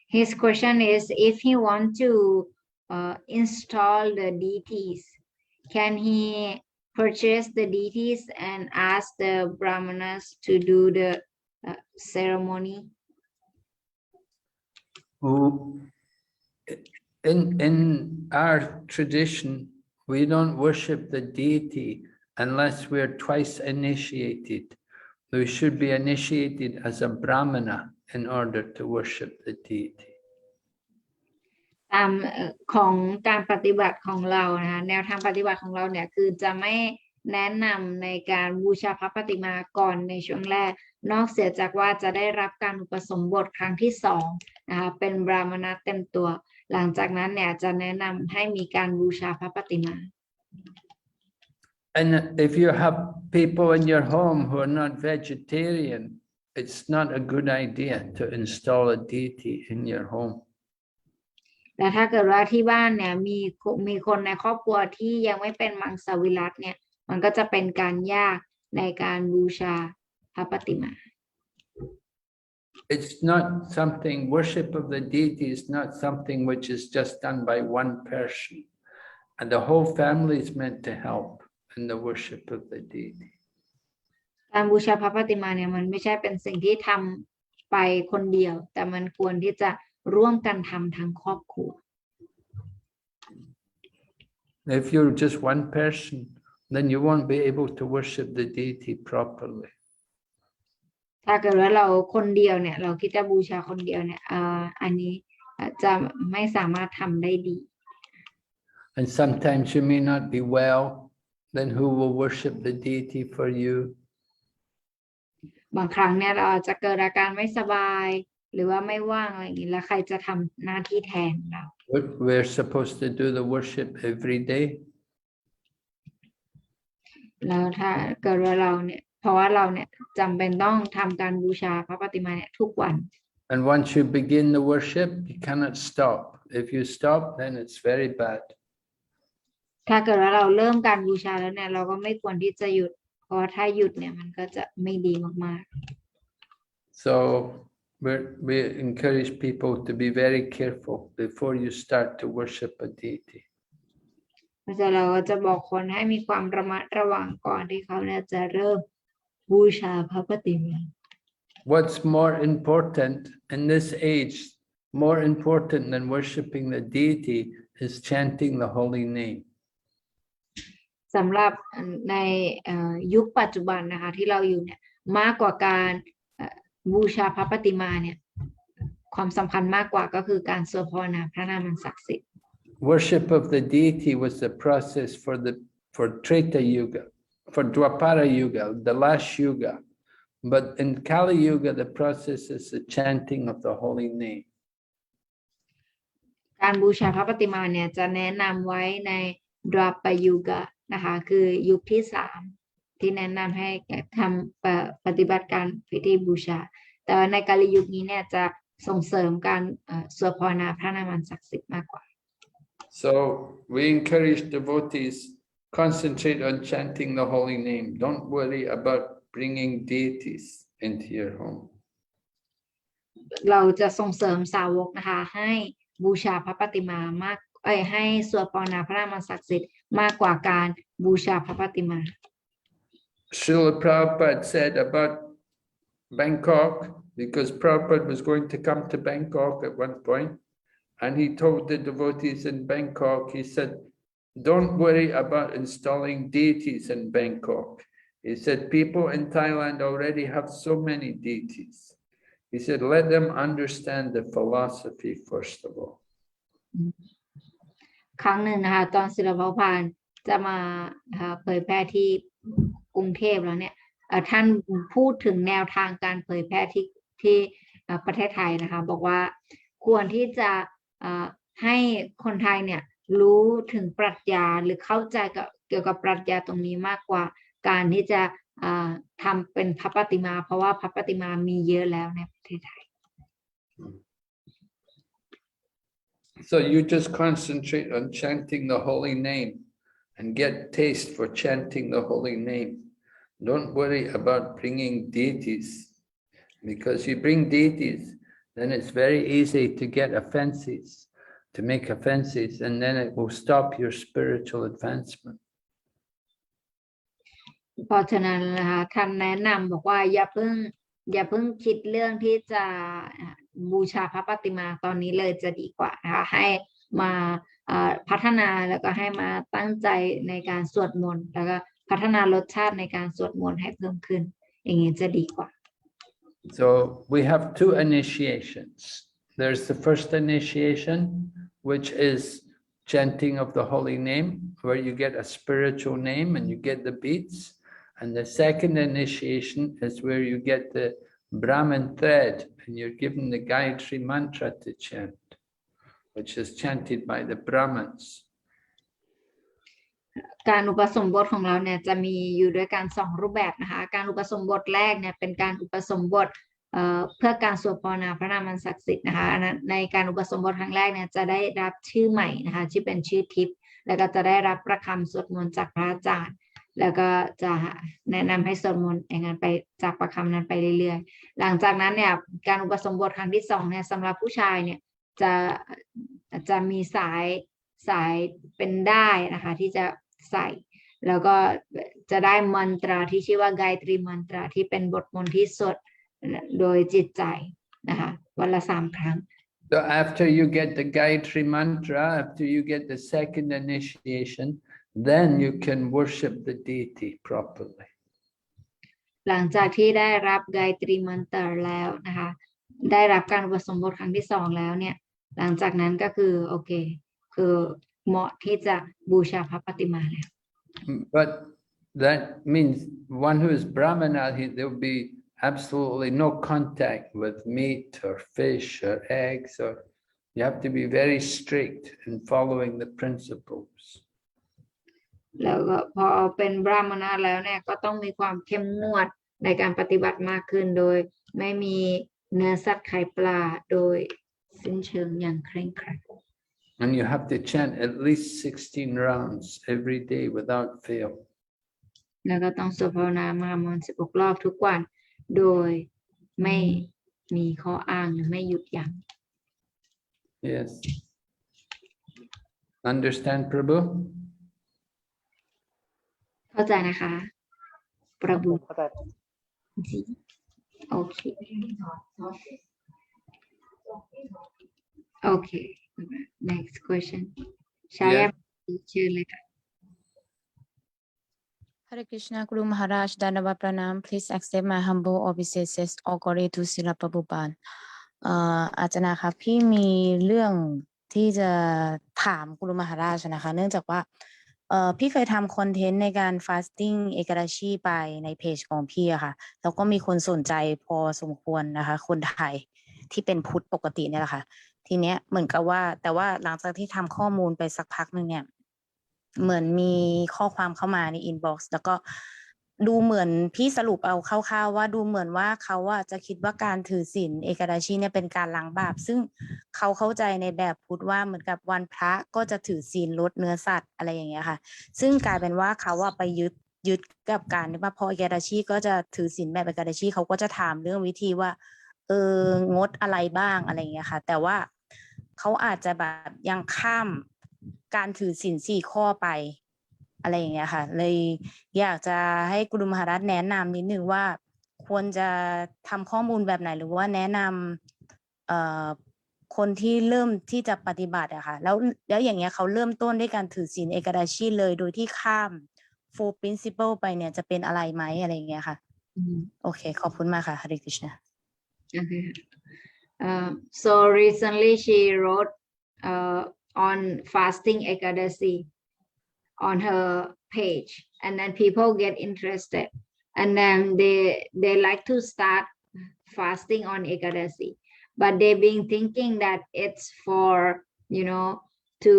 His question is, if he want to install the deities, can he purchase the deities and ask the brahmanas to do the ceremony? In our tradition, we don't worship the deity unless we're twice initiated. We should be initiated as a brahmana in order to worship the deity. ตามของการปฏิบัติของเรานะคะแนวทางปฏิบัติของเราเนี่ยคือจะไม่แนะนำในการบูชาพระปฏิมาก่อนในช่วงแรกนอกเสียจากว่าจะได้รับการอุปสมบทครั้งที่2นะคะเป็นบราหมณะเต็มตัวหลังจากนั้นเนี่ยจะแนะนำให้มีการบูชาพระปฏิมา And if you have people in your home who are not vegetarian, it's not a good idea to install a deity in your home. แต่ถ้าเกิดว่าที่บ้านเนี่ยมีคนในครอบครัวที่ยังไม่เป็นมังสวิรัติเนี่ยมันก็จะเป็นการยากในการบูชาพระปฏิมา It's not something, worship of the deity is not something which is just done by one person. And the whole family is meant to help in the worship of the deity. การบูชาพระปฏิมาเนี่ยมันไม่ใช่เป็นสิ่งที่ทำไปคนเดียวแต่มันควรที่จะร่วมกันทำทั้งครอบครัว If you're just one person, then you won't be able to worship the deity properly. ถ้าเกิดว่าเราคนเดียวเนี่ยเราคิดจะบูชาคนเดียวเนี่ยอันนี้จะไม่สามารถทำได้ดี And sometimes you may not be well, then who will worship the deity for you? บางครั้งเนี่ยเราอาจจะเกิดอาการไม่สบายหรือว่าไม่ว่างอะไรอย่างนี้แล้วใครจะทำหน้าที่แทนเรา We're supposed to do the worship every day. แล้วถ้าเกิดว่าเราเนี่ยเพราะว่าเราเนี่ยจำเป็นต้องทำการบูชาพระปฏิมาเนี่ยทุกวัน And once you begin the worship, you cannot stop. If you stop, then it's very bad. ถ้าเกิดว่าเราเริ่มการบูชาแล้วเนี่ยเราก็ไม่ควรที่จะหยุดเพราะว่าถ้าหยุดเนี่ยมันก็จะไม่ดีมาก So we encourage people to be very careful before you start to worship a deity. ๆเพราะฉะนั้นเราก็จะบอกคนให้มีความระมัดระวังก่อนที่เขาเนี่ยจะเริ่มบูชาพระปฏิมา What's more important in this age, more important than worshiping the deity, is chanting the holy name. สำหรับในยุคปัจจุบันนะคะที่เราอยู่เนี่ยมากกว่าการ บูชาพระปฏิมาเนี่ยความสำคัญมากกว่าก็คือการสวดภาวนาพระนามอันศักดิ์สิทธิ์ Worship of the deity was the process for Treta Yuga, for Dwapara Yuga, the last Yuga. But in Kali Yuga, the process is the chanting of the holy name. การบูชาพระปฏิมาเนี่ยจะแนะนำไว้ในดราปยุกะนะคะคือยุคที่3ที่แนะนำให้ทำปฏิบัติการพิธีบูชาแต่ว่าในกาลยุคนี้เนี่ยจะส่งเสริมการสวดภาวนาพระนามอันศักดิ์สิทธิ์มากกว่า So we encourage devotees, concentrate on chanting the holy name. Don't worry about bringing deities into your home. เราจะส่งเสริมสาวกนะคะให้บูชาพระปฏิมามากให้สวดภาวนาพระนามอันศักดิ์สิทธิ์มากกว่าการบูชาพระปฏิมา Srila Prabhupada said about Bangkok, because Prabhupada was going to come to Bangkok at one point, and he told the devotees in Bangkok, he said, don't worry about installing deities in Bangkok. He said, people in Thailand already have so many deities. He said, let them understand the philosophy first of all. ครั้งหนึ่งนะคะตอนศิลปภานจะมาเผยแพร่ที่กรุงเทพแล้วเนี่ยท่านพูดถึงแนวทางการเผยแพร่ที่ประเทศไทยนะคะบอกว่าควรที่จะให้คนไทยเนี่ยรู้ถึงปรัชญาหรือเข้าใจเกี่ยวกับปรัชญาตรงนี้มากกว่าการที่จะทำเป็นพระปฏิมาเพราะว่าพระปฏิมามีเยอะแล้วในประเทศไทย So you just concentrate on chanting the holy name and get taste for chanting the holy name. Don't worry about bringing deities, because you bring deities, then it's very easy to get offenses, to make offenses, and then it will stop your spiritual advancement. เพราะฉะนั้นนะคะท่านแนะนำบอกว่าอย่าเพิ่งคิดเรื่องที่จะบูชาพระปฏิมาตอนนี้เลยจะดีกว่านะคะให้มาพัฒนาแล้วก็ให้มาตั้งใจในการสวดมนต์แล้วก็พัฒนารสชาติในการสวดมนต์ให้เพิ่มขึ้นอย่างนี้จะดีกว่า So we have two initiations. There's the first initiation, which is chanting of the holy name, where you get a spiritual name and you get the beats. And the second initiation is where you get the Brahmin thread and you're given the Gayatri mantra to chant, which is chanted by the Brahmins. การอุปสมบทของเราเนี่ยจะมีอยู่ด้วยกัน2รูปแบบนะคะการอุปสมบทแรกเนี่ยเป็นการอุปสมบทเพื่อการสวดภาวนาพระนามอันศักดิ์สิทธิ์นะคะในการอุปสมบทครั้งแรกเนี่ยจะได้รับชื่อใหม่นะคะที่เป็นชื่อทิพย์แล้วก็จะได้รับประคำสวดมนต์จากพระอาจารย์แล้วก็จะแนะนำให้สวดมนต์อย่างนั้นไปจากประคำนั้นไปเรื่อยๆหลังจากนั้นเนี่ยการอุปสมบทครั้งที่2เนี่ยสำหรับผู้ชายเนี่ยจะมีสายเป็นได้นะคะที่จะใส่แล้วก็จะได้มันตราที่ชื่อว่าไกตรีมันตราที่เป็นบทมนต์ที่สวดโดยจิตใจนะคะวันละ3 ครั้ง So after you get the Gayatri mantra, after you get the second initiation, then you can worship the deity properly. หลังจากที่ได้รับไกตรีมันตราแล้วนะคะได้รับการอุปสมบทครั้งที่2แล้วเนี่ยหลังจากนั้นก็คือโอเคคือเหมาะที่จะบูชาพระปฏิมาแล้ว But that means one who is Brahmana, there will be absolutely no contact with meat or fish or eggs, or you have to be very strict in following the principles. แล้วก็พอเป็นบรามณะแล้วเนี่ยก็ต้องมีความเข้มงวดในการปฏิบัติมากขึ้นโดยไม่มีเนื้อสัตว์ไข่ปลาโดยสิ้นเชิงอย่างเคร่งครัด And you have to chant at least 16 rounds every day without fail. แล้วก็ต้องสวดภาวนามามอน16 รอบทุกวันโดยไม่มีข้ออ้างหรือไม่หยุดยั้ง Yes. Understand, Prabhu? เข้าใจนะคะประบุ เข้าใจ จีโอเคโอเค next question ชายาเชิญเลยค่ะ Hare Krishna, Guru Maharaj, Dandavat Pranam. Please accept my humble obeisances. All glory to Srila Prabhupada. อาจารย์ค่ะพี่มีเรื่องที่จะถามกุลุมหาราชนะคะเนื่องจากว่าพี่เคยทำคอนเทนต์ในการฟาสติ้งเอกดาชีไปในเพจของพี่อะค่ะแล้วก็มีคนสนใจพอสมควรนะคะคนไทยที่เป็นพุทธปกติเนี่ยแหละค่ะทีเนี้ยเหมือนกับว่าแต่ว่าหลังจากที่ทำข้อมูลไปสักพักนึงเนี่ยเหมือนมีข้อความเข้ามาในอินบ็อกซ์แล้วก็ดูเหมือนพี่สรุปเอาคร่าวๆว่าดูเหมือนว่าเขาอะจะคิดว่าการถือศีลเอกดาชีเนี่ยเป็นการล้างบาปซึ่งเขาเข้าใจในแบบพุทธว่าเหมือนกับวันพระก็จะถือศีลลดเนื้อสัตว์อะไรอย่างเงี้ยค่ะซึ่งกลายเป็นว่าเขาอะไปยึดกับการที่ว่าพอเอกดาชีก็จะถือศีลแบบเอกดาชีเขาก็จะถามเรื่องวิธีว่างดอะไรบ้างอะไรอย่างเงี้ยค่ะแต่ว่าเขาอาจจะแบบยังข้ามการถือศีล4 ข้อไปอะไรอย่างเงี้ยค่ะเลยอยากจะให้กุลุมหาราชแนะนำนิดนึงว่าควรจะทำข้อมูลแบบไหนหรือว่าแนะนำคนที่เริ่มที่จะปฏิบัติอะค่ะแล้วอย่างเงี้ยเขาเริ่มต้นด้วยการถือศีลเอกดาชีเลยโดยที่ข้าม four principle ไปเนี่ยจะเป็นอะไรไหมอะไรอย่างเงี้ยค่ะโอเคขอบคุณมากค่ะ Hare Krishna Okay. So recently she wrote on fasting Ekadasi on her page, and then people get interested, and then they like to start fasting on Ekadasi, but they've been thinking that it's for to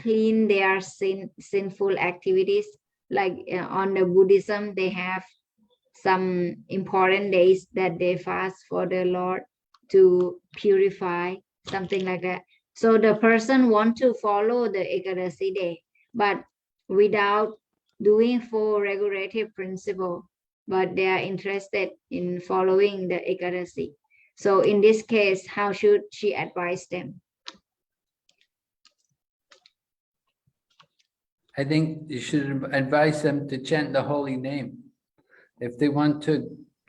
clean their sinful activities. Like on the Buddhism, they have some important days that they fast for the Lord to purify, something like that. So the person want to follow the Ekadasi day, but without doing 4 regulative principle, but they are interested in following the Ekadasi. So in this case, how should she advise them? I think you should advise them to chant the holy name. If they want to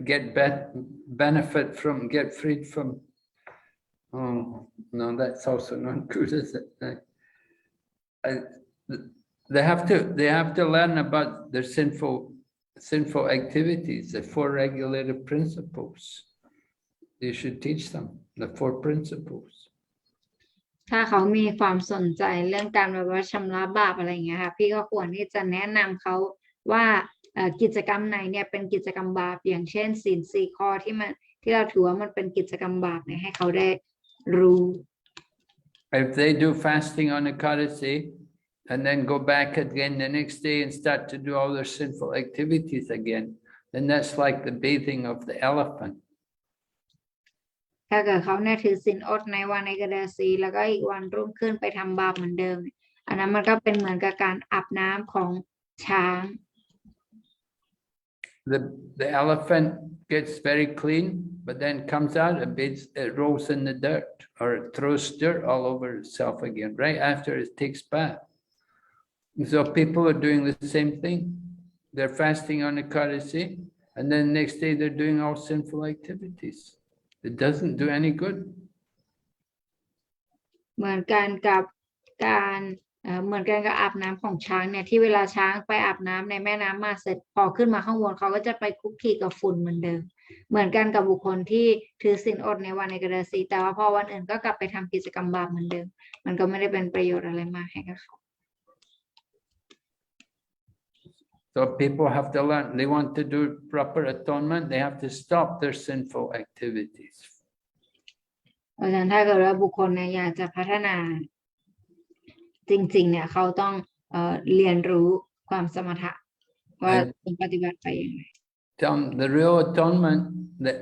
get benefit from, get freed from, oh no, that's also not good, is it? They have to learn about their sinful activities, the 4 regulative principles. You should teach them the 4 principles. ถ้าเขามีความสนใจเรื่องการแบบว่าชำระบาปอะไรอย่างเงี้ยค่ะพี่ก็ควรที่จะแนะนำเขาว่ากิจกรรมไหนเนี่ยเป็นกิจกรรมบาปอย่างเช่นศีล4 ข้อที่เราถือว่ามันเป็นกิจกรรมบาปเนี่ยให้เขาได้รู้ If they do fasting on Ekadasi and then go back again the next day and start to do all their sinful activities again, then that's like the bathing of the elephant. ถ้าเกิดเขาเนี่ยถือศีลอดในวันเอกดาสีแล้วก็อีกวันรุ่งขึ้นไปทำบาปเหมือนเดิมอันนั้นมันก็เป็นเหมือนกับการอาบน้ำของช้าง The elephant gets very clean, but then comes out and it rolls in the dirt or it throws dirt all over itself again, right after it takes bath. So people are doing the same thing. They're fasting on Ekadasi, and then next day they're doing all sinful activities. It doesn't do any good. เหมือนกันกับอาบน้ำของช้างเนี่ยที่เวลาช้างไปอาบน้ำในแม่น้ำมาเสร็จพอขึ้นมาข้างบนเขาก็จะไปคุกคีกับฝุ่นเหมือนเดิมเหมือนกันกับบุคคลที่ถือศีลอดในวันเอกดาสีแต่ว่าพอวันอื่นก็กลับไปทำกิจกรรมบาปเหมือนเดิมมันก็ไม่ได้เป็นประโยชน์อะไรมากให้กับเขา So people have to learn. They want to do proper atonement. They have to stop their sinful activities. เพราะฉะนั้นถ้าเกิดว่าบุคคลเนี่ยอยากจะพัฒนาจริงๆเนี่ยเขาต้องเรียนรู้ความสมถะว่าปฏิบัติไปยังไง The real atonement that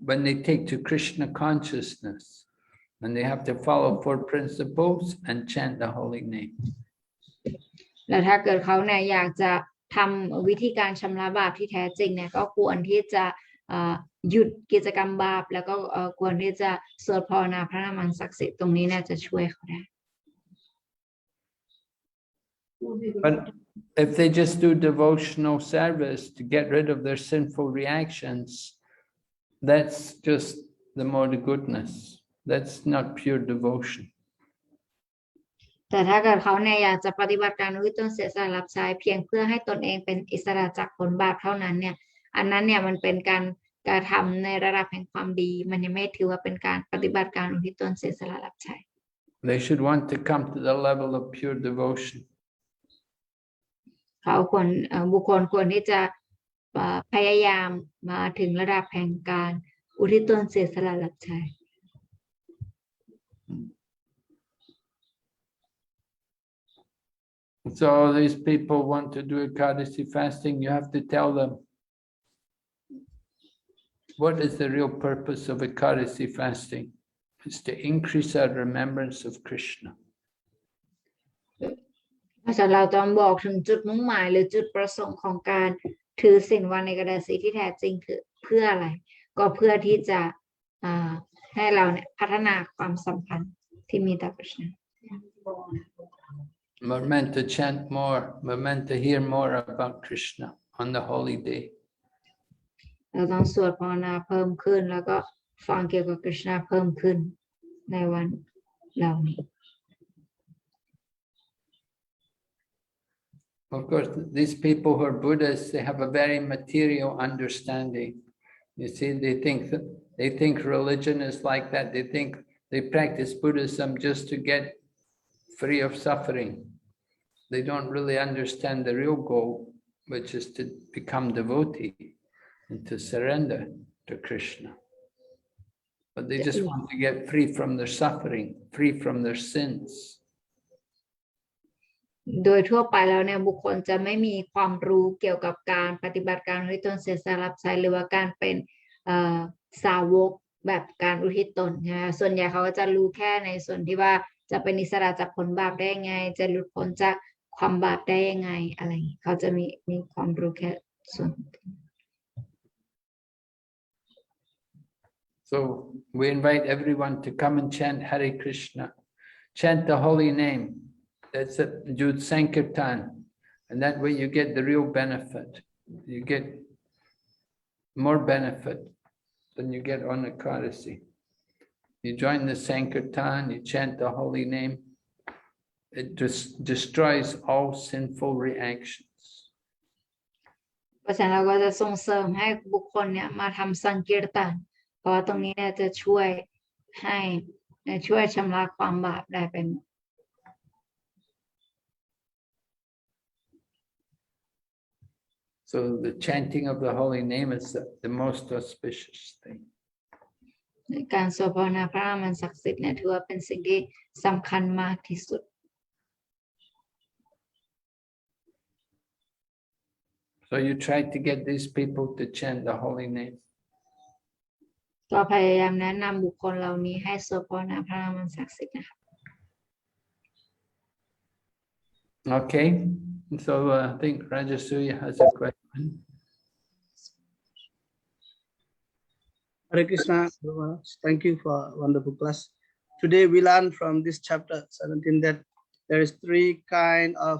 when they take to Krishna consciousness, and they have to follow 4 principles and chant the holy name. แล้วถ้าเกิดเขาเนี่ยอยากจะทำวิธีการชำระบาปที่แท้จริงเนี่ยก็ควรที่จะหยุดกิจกรรมบาปแล้วก็ควรที่จะสวดภาวนาพระนามศักดิ์สิทธิ์ตรงนี้เนี่ยจะช่วยเขาได้ But if they just do devotional service to get rid of their sinful reactions, that's just the more the goodness. That's not pure devotion. แต่ถ้าเกิดเขาเนี่ยอยากจะปฏิบัติการอุทิศตนเสียสละรับใช้เพียงเพื่อให้ตนเองเป็นอิสระจากผลบาปเท่านั้นเนี่ยอันนั้นเนี่ยมันเป็นการกระทำในระดับแห่งความดี มันยังไม่ถือว่าเป็นการปฏิบัติการอุทิศตนเสียสละรับใช้ They should want to come to the level of pure devotion. เขาควรบุคคลควรที่จะพยายามมาถึงระดับแห่งการอุทิศตนเสียสละรับใช้ So these people want to do Ekadasi fasting, you have to tell them what is the real purpose of Ekadasi fasting. It's to increase our remembrance of Krishna. เพราะฉะนั้นเราต้องบอกถึงจุดมุ่งหมายหรือจุดประสงค์ของการถือศีลวันเอกาดาสีที่แท้จริงคือเพื่ออะไร ก็เพื่อที่จะให้เราเนี่ยพัฒนาความสัมพันธ์ที่มีต่อพระเจ้า We're meant to chant more, we're meant to hear more about Krishna on the holy day. เราต้องสวดภาวนาเพิ่มขึ้นแล้วก็ฟังเกี่ยวกับกฤษณะเพิ่มขึ้นในวันเหล่านี้ Of course, these people who are Buddhists, they have a very material understanding. You see, they think religion is like that. They think they practice Buddhism just to get free of suffering. They don't really understand the real goal, which is to become devotee and to surrender to Krishna. But they just want to get free from their suffering, free from their sins. โดยทั่วไปแล้วเนี่ยบุคคลจะไม่มีความรู้เกี่ยวกับการปฏิบัติการอุทิศตนเสียสละรับใช้หรือว่าการเป็นสาวกแบบการอุทิศตนใช่ไหมส่วนใหญ่เขาก็จะรู้แค่ในส่วนที่ว่าจะเป็นอิสระจากผลบาปได้ยังไงจะหลุดพ้นจากความบาปได้ยังไงอะไรเขาจะมีความรู้แค่ส่วน So we invite everyone to come and chant Hare Krishna, chant the holy name. That's it, do Sankirtan, and that way you get the real benefit. You get more benefit than you get on Ekadasi. You join the Sankirtan, you chant the holy name. It just destroys all sinful reactions. เพราะฉะนั้นเราก็จะส่งเสริมให้บุคคลเนี่ยมาทำสังเกตตันเพราะว่าตรงนี้เนี่ยจะช่วยชำระความบาปได้เป็น So the chanting of the holy name is the most auspicious thing. การสวดภาวนาพระนามอันศักดิ์สิทธิ์เนี่ยถือว่าเป็นสิ่งที่สำคัญมากที่สุด So you try to get these people to chant the holy name. ก็พยายามแนะนำบุคคลเหล่านี้ให้สวดภาวนาพระนามอันศักดิ์สิทธิ์นะคะ Okay, so I think Rajasuya has a question. Hare Krishna, thank you for wonderful class. Today we learned from this chapter 17 that there is three kind of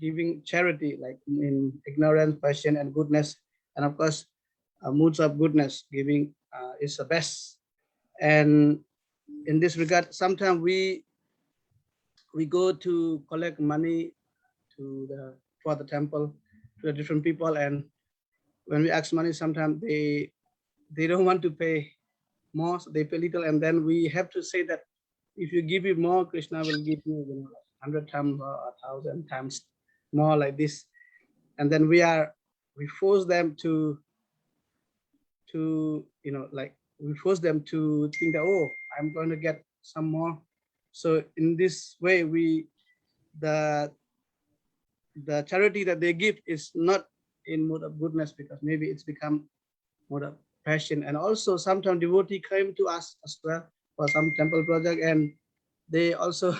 giving charity, like in ignorance, passion, and goodness, and of course, moods of goodness. Giving is the best. And in this regard, sometimes we go to collect money for the temple to the different people, and when we ask money, sometimes they don't want to pay more, so they pay little, and then we have to say that if you give it more, Krishna will give you, 100 times or 1,000 times more, like this. And then we force them to like we force them to think that, oh, I'm going to get some more. So in this way, the charity that they give is not in mode of goodness, because maybe it's become mode of passion. And also sometimes devotee came to us as well for some temple project, and they also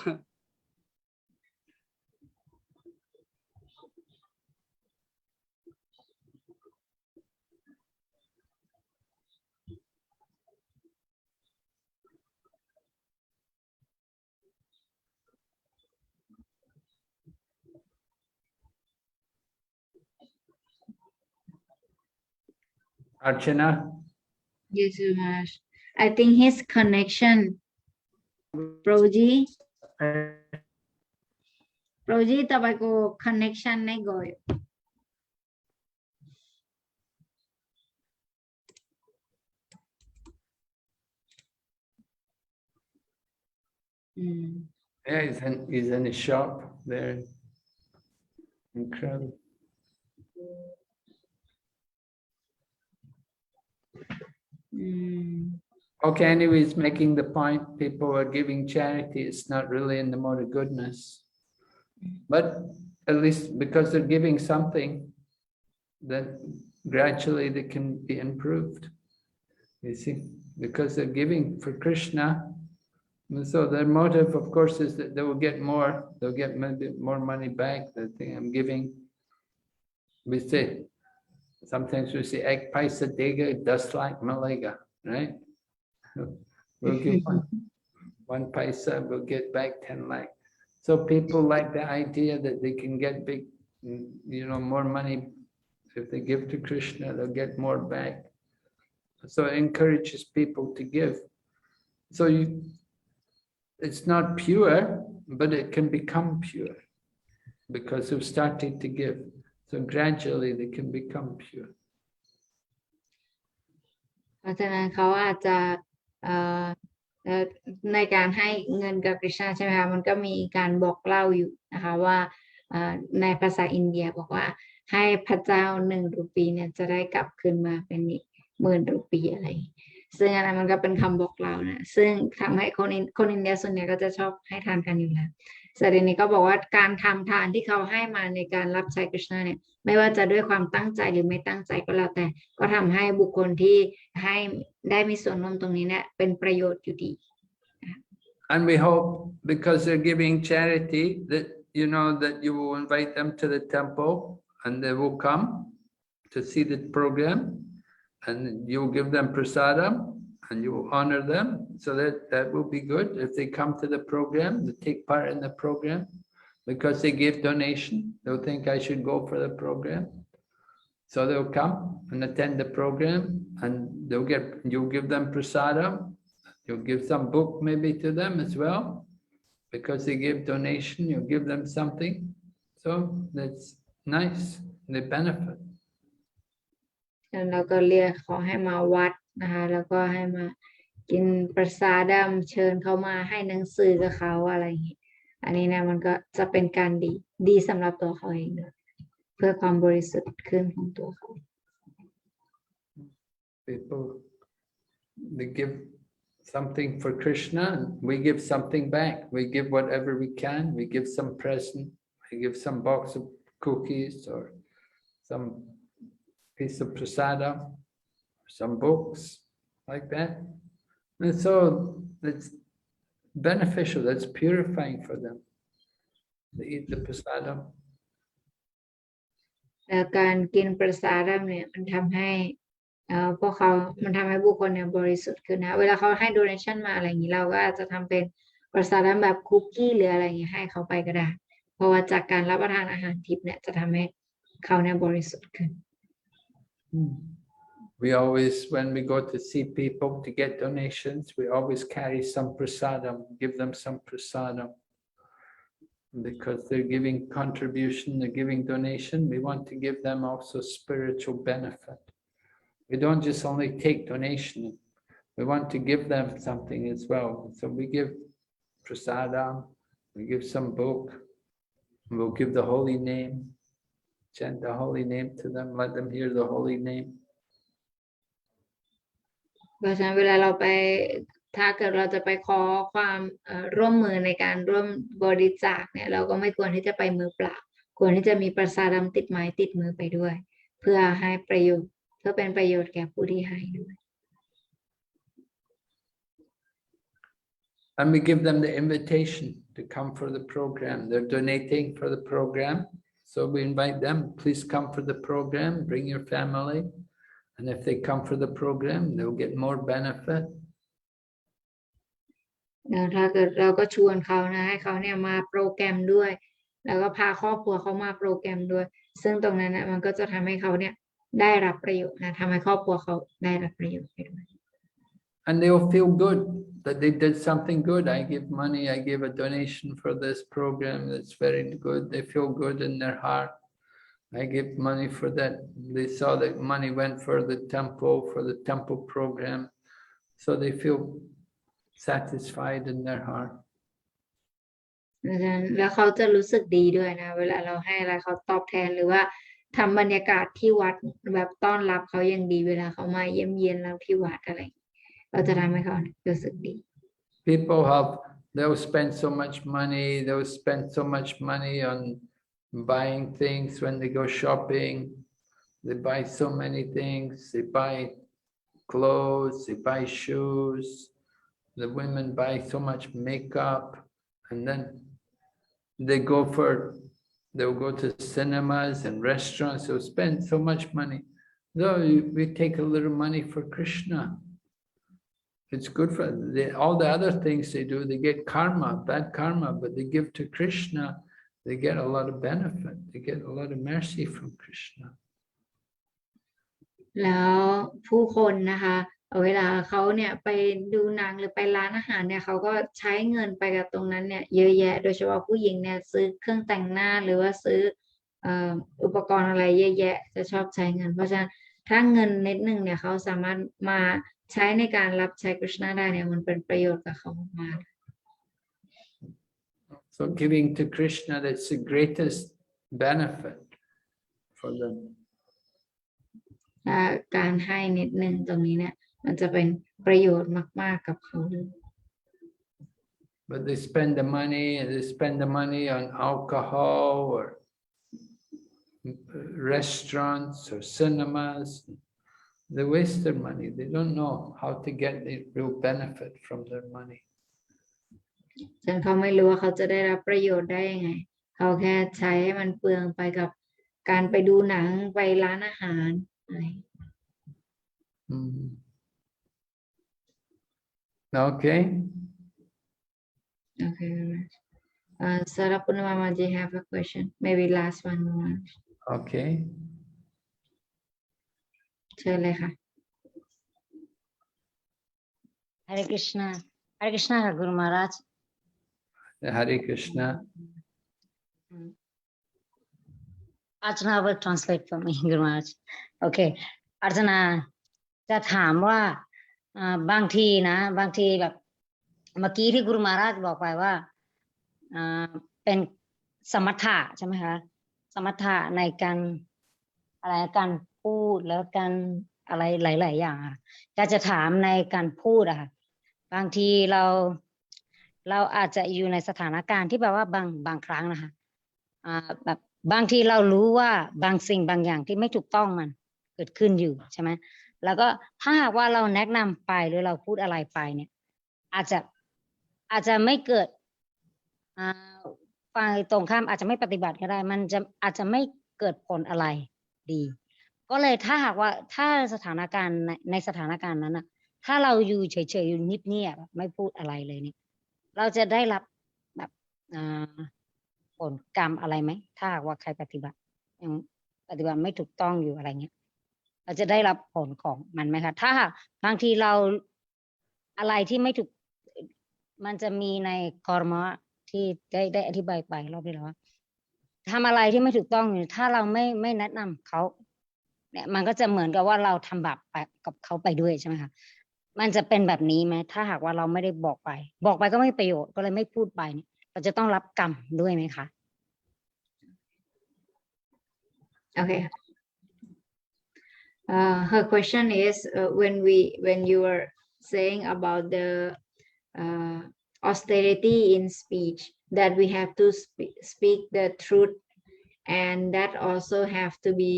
Archana? Yes, Maharaj. I think his connection Proji तपाईँको connection नै गयो Yeah, he's in his shop there. Incredible. Okay, anyways, making the point, people are giving charity, it's not really in the mode of goodness. But at least because they're giving something, then gradually they can be improved. You see, because they're giving for Krishna, and so their motive, of course, is that they will get more, they'll get maybe more money back. The thing I'm giving, we say, sometimes we say, ek paisa dega, 10 lakh milega, right? We'll give one paisa, we'll get back 10 lakh. So people like the idea that they can get big, more money. If they give to Krishna, they'll get more back. So it encourages people to give. So it's not pure, but it can become pure because they've started to give. So gradually they can become pure. เพราะฉะนั้นเขาอาจจะในการให้เงินกับกฤษณะใช่ไหมคะมันก็มีการบอกเล่าอยู่นะคะว่าในภาษาอินเดียบอกว่าให้พระเจ้า1 รูปีเนี่ยจะได้กลับคืนมาเป็น10,000 รูปีอะไรซึ่งอะไรมันก็เป็นคำบอกเล่านะซึ่งทำให้คนอินเดียส่วนใหญ่ก็จะชอบให้ทานกันอยู่แล้วสรีนี้ก็บอกว่าการทำทานที่เขาให้มาในการรับใช้กฤษณะเนี่ยไม่ว่าจะด้วยความตั้งใจหรือไม่ตั้งใจก็แล้วแต่ก็ทำให้บุคคลที่ให้ได้มีส่วนร่วมตรงนี้เนี่ยเป็นประโยชน์อยู่ดี And we hope because they're giving charity that that you will invite them to the temple and they will come to see the program and you will give them prasadam and you will honor them, so that will be good if they come to the program, they take part in the program because they give donation. They'll think I should go for the program, so they'll come and attend the program and you'll give them prasadam. You'll give some book maybe to them as well because they give donation. You'll give them something, so that's nice. They benefit. แล้วก็เรียกขอให้มาวัดนะคะแล้วก็ให้มากินประสาดเชิญเขามาให้หนังสือกับเขาอะไรอย่างนี้อันนี้นะมันก็จะเป็นการดีสำหรับตัวเขาเองด้วยเพื่อความบริสุทธิ์ขึ้นของตัวเขา People, they give something for Krishna and we give something back. We give whatever we can. We give some present. We give some box of cookies or some piece of prasadam, some books like that. And so it's beneficial, that's purifying for them. They eat the prasadam. แล้วการกินประสาดเนี่ยมันทำให้พวกเขามันทำให้บุคคลเนี่ยบริสุทธิ์ขึ้นนะเวลาเขาให้ donation มาอะไรอย่างนี้เราก็อาจจะทำเป็นประสาดแบบคุกกี้หรืออะไรอย่างนี้ให้เขาไปก็ได้เพราะว่าจากการรับประทานอาหารทิพย์เนี่ยจะทำให้เขาเนี่ยบริสุทธิ์ขึ้น We always, when we go to see people to get donations, we always carry some prasadam, give them some prasadam. Because they're giving contribution, they're giving donation, we want to give them also spiritual benefit. We don't just only take donation, we want to give them something as well. So we give prasadam, we give some book, we'll give the holy name, chant the holy name to them, let them hear the holy name. เพราะฉะนั้นเวลาเราไปถ้าเกิดเราจะไปขอความร่วมมือในการร่วมบริจาคเนี่ยเราก็ไม่ควรที่จะไปมือเปล่าควรที่จะมีประสาดติดไม้ติดมือไปด้วยเพื่อให้ประโยชน์เพื่อเป็นประโยชน์แก่ผู้ที่ให้ด้วย And we give them the invitation to come for the program. They're donating for the program. So we invite them, please come for the program, bring your family. And if they come for the program, they'll get more benefit. ถ้าเกิดเราก็ชวนเขานะให้เขาเนี่ยมาโปรแกรมด้วยแล้วก็พาครอบครัวเขามาโปรแกรมด้วยซึ่งตรงนั้นนะมันก็จะทำให้เขาเนี่ยได้รับประโยชน์นะทำให้ครอบครัวเขาได้รับประโยชน์ไปด้วย and they'll feel good that they did something good. I give money, I give a donation for this program that's very good. They feel good in their heart. I give money for that. They saw that money went for the temple program. So they feel satisfied in their heart. แล้วเขาจะรู้สึกดีด้วยนะเวลาเราให้อะไรเขาตอบแทนหรือว่าทำบรรยากาศที่วัดแบบต้อนรับเขายังดีเวลาเขามาเยี่ยมเยียนเราที่วัดอะไรเราจะทำให้เขารู้สึกดี People they'll spend so much money on buying things when they go shopping. They buy so many things. They buy clothes, they buy shoes. The women buy so much makeup, and then they'll go to cinemas and restaurants. They'll spend so much money. Though we take a little money for Krishna. It's good for all the other things they do. They get karma, bad karma, but they give to Krishna. They get a lot of benefit. They get a lot of mercy from Krishna. แล้วผู้คนนะคะเวลาเขาเนี่ยไปดูหนังหรือไปร้านอาหารเนี่ยเขาก็ใช้เงินไปกับตรงนั้นเนี่ยเยอะแยะโดยเฉพาะผู้หญิงเนี่ยซื้อเครื่องแต่งหน้าหรือว่าซื้ออุปกรณ์อะไรเยอะแยะจะชอบใช้เงินเพราะฉะนั้นถ้าเงินนิดนึงเนี่ยเขาสามารถมาใช้ในการรับใช้กฤษณะได้เนี่ยมันเป็นประโยชน์กับเขามาก So giving to Krishna, that's the greatest benefit for them. การให้นิดนึงตรงนี้เนี่ยมันจะเป็นประโยชน์มากๆกับเขาเลย But they spend the money on alcohol or restaurants or cinemas. They waste their money. They don't know how to get the real benefit from their money. ซึ่งเขาไม่รู้ว่าเขาจะได้รับประโยชน์ได้ยังไงเขาแค่ใช้ให้มันเปลืองไปกับการไปดูหนังไปร้านอาหารอะไร Okay. Okay, very much. Sarapuna Mamaji have a question. Maybe last one more. Okay. เชิญเลยค่ะ Hare Krishna. Hare Krishna, Guru Maharaj. Hare Krishna. Archana will translate for me, Guru Maharaj. Okay. Archana จะถามว่าบางทีแบบเมื่อกี้ที่กุรุมาราชบอกไปว่าเป็นสมถะใช่ไหมคะสมถะในการพูดแล้วการอะไรหลายๆอย่างค่ะก็จะถามในการพูดอะค่ะบางทีเราอาจจะอยู่ในสถานการณ์ที่แบบว่าบางครั้งนะคะแบบบางทีเรารู้ว่าบางสิ่งบางอย่างที่ไม่ถูกต้องมันเกิดขึ้นอยู่ใช่ไหมแล้วก็ถ้าหากว่าเราแนะนำไปหรือเราพูดอะไรไปเนี่ยอาจจะไม่เกิดฝ่ายตรงข้ามอาจจะไม่ปฏิบัติก็ได้มันจะอาจจะไม่เกิดผลอะไรดีก็เลยถ้าหากว่าถ้าสถานการณ์ในสถานการณ์นั้นนะถ้าเราอยู่เฉยๆอยู่เงียบๆไม่พูดอะไรเลยเนี่ยเราจะได้รับแบบผลกรรมอะไรไหมถ้าหากว่าใครปฏิบัติไม่ถูกต้องอยู่อะไรเงี้ยเราจะได้รับผลของมันไหมคะถ้าบางทีเราอะไรที่ไม่ถูกมันจะมีในกรมะที่ได้อธิบายไปรอบที่แล้วว่าทำอะไรที่ไม่ถูกต้องอยู่ถ้าเราไม่แนะนำเขาเนี่ยมันก็จะเหมือนกับว่าเราทำบาปกับเขาไปด้วยใช่ไหมคะมันจะเป็นแบบนี้ไหมถ้าหากว่าเราไม่ได้บอกไปก็ไม่ประโยชน์ก็เลยไม่พูดไปเนี่ยเราจะต้องรับกรรมด้วยไหมคะ Okay. Her question is when you were saying about the austerity in speech that we have to speak the truth and that also have to be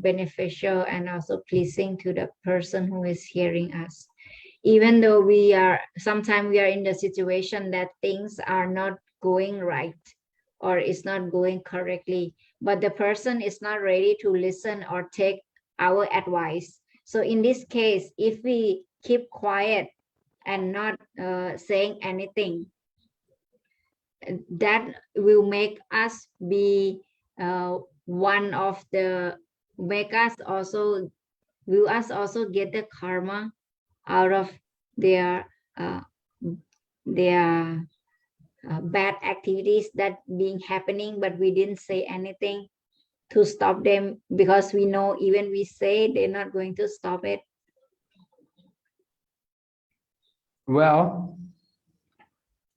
beneficial and also pleasing to the person who is hearing us. Even though sometimes we are in the situation that things are not going right or it's not going correctly, but the person is not ready to listen or take our advice. So in this case, if we keep quiet and not saying anything, that will make us be will us also get the karma out of their uh, their bad activities that being happening, but we didn't say anything to stop them because we know even we say they're not going to stop it. Well,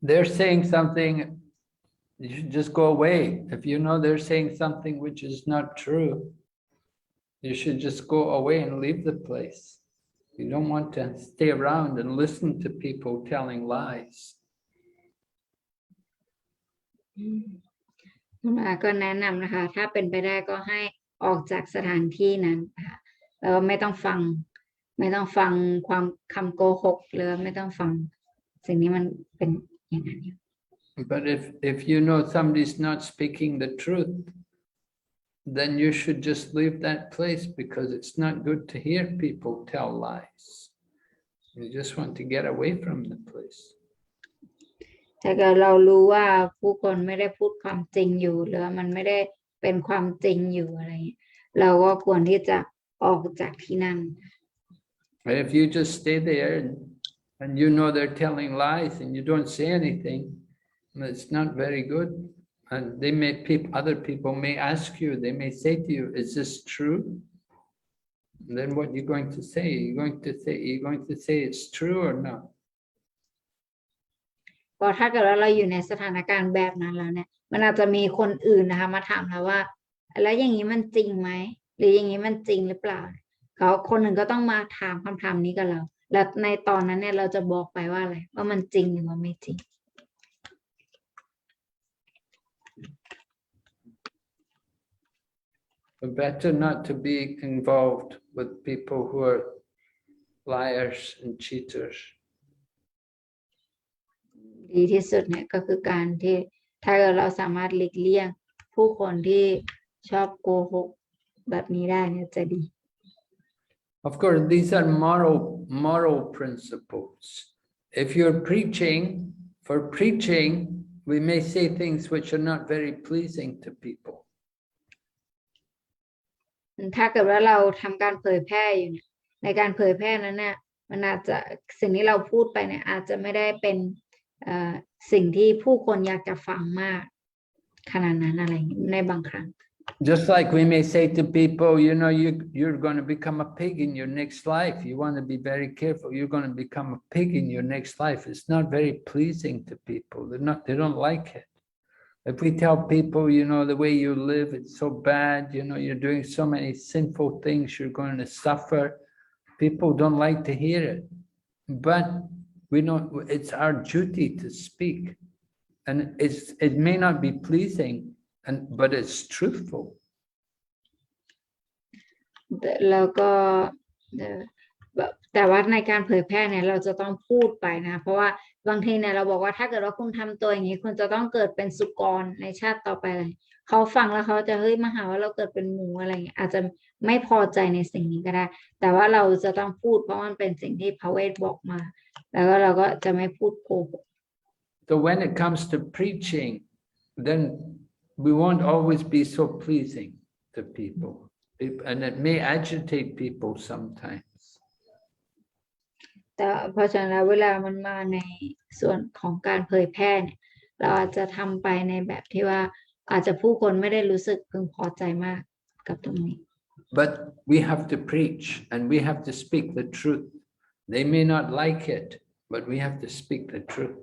they're saying something, you should just go away. If you know they're saying something which is not true, you should just go away and leave the place. You don't want to stay around and listen to people telling lies. มาก็แนะนำนะคะ ถ้าเป็นไปได้ก็ให้ออกจากสถานที่นั้นค่ะแล้วไม่ต้องฟังความคำโกหกหรือไม่ต้องฟังสิ่งนี้มันเป็นอย่างนั้น But if you know somebody's not speaking the truth, then you should just leave that place because it's not good to hear people tell lies. You just want to get away from the place. ถ้าเกิดเรารู้ว่าผู้คนไม่ได้พูดความจริงอยู่หรือมันไม่ได้เป็นความจริงอยู่อะไรเราก็ควรที่จะออกจากที่นั่น But if you just stay there and you know they're telling lies and you don't say anything, it's not very good. And they may other people may ask you, they may say to you, is this true? And then what are you going to say? Are you going to say it's true or not? เพราะถ้าเกิดว่าเราอยู่ในสถานการณ์แบบนั้นแล้วเนี่ยมันอาจจะมีคนอื่นนะคะมาถามเราว่าแล้วอย่างนี้มันจริงไหมหรืออย่างนี้มันจริงหรือเปล่าเขาคนหนึ่งก็ต้องมาถามคำถามนี้กับเราแล้วในตอนนั้นเนี่ยเราจะบอกไปว่าอะไรว่ามันจริงหรือว่าไม่จริง But better not to be involved with people who are liars and cheaters. ดีที่สุดเนี่ยก็คือการที่ถ้าเราสามารถหลีกเลี่ยงผู้คนที่ชอบโกหกแบบนี้ได้เนี่ยจะดี Of course, these are moral principles. If you're preaching, for preaching, we may say things which are not very pleasing to people. ถ้าเกิดว่าเราทำการเผยแพร่อยู่เนี่ยในการเผยแพร่นั้นเนี่ยมันอาจจะสิ่งที่เราพูดไปเนี่ยอาจจะไม่ได้เป็นสิ่งที่ผู้คนอยากจะฟังมากขนาดนั้นอะไรในบางครั้ง Just like we may say to people, you know, you're going to become a pig in your next life. You want to be very careful. You're going to become a pig in your next life. It's not very pleasing to people. They don't like it. If we tell people, you know, the way you live, it's so bad, you know, you're doing so many sinful things, you're going to suffer. People don't like to hear it. But we know it's our duty to speak. And it may not be pleasing, but it's truthful. แล้วก็แต่ว่าในการเผยแพร่เนี่ยเราจะต้องพูดไปนะเพราะว่าบางทีเนี่ยเราบอกว่าถ้าเกิดว่าคุณทำตัวอย่างนี้คุณจะต้องเกิดเป็นสุกรในชาติต่อไปเลยเขาฟังแล้วเขาจะเฮ้ยมาหาว่าเราเกิดเป็นหมูอะไรอย่างเงี้ยอาจจะไม่พอใจในสิ่งนี้ก็ได้แต่ว่าเราจะต้องพูดเพราะมันเป็นสิ่งที่พระเวทบอกมาแล้วก็เราก็จะไม่พูดโกหก So when it comes to preaching, then we won't always be so pleasing to people, and it may agitate people sometimes. แต่เพราะฉะนั้นเวลามันมาในส่วนของการเผยแพร่เนี่ยเราอาจจะทำไปในแบบที่ว่าอาจจะผู้คนไม่ได้รู้สึกพึงพอใจมากกับตรงนี้ But we have to preach and we have to speak the truth. They may not like it, but we have to speak the truth.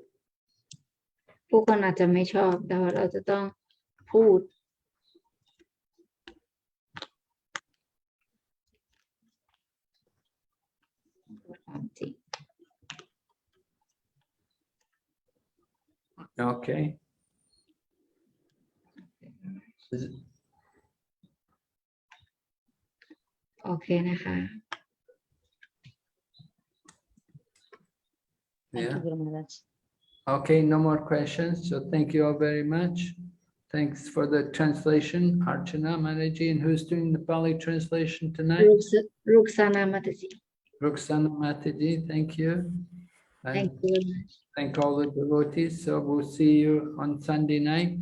ผู้คนอาจจะไม่ชอบแต่ว่าเราจะต้องพูดความจริง Okay. Is- โอเคนะคะ Thank Yeah. you very much. Okay, no more questions. So thank you all very much. Thanks for the translation, Archana Manaji. And who's doing the Pali translation tonight? รุกษานามัตจิ Roxana Mataji, thank you. And thank you thank all the devotees. So we'll see you on Sunday night.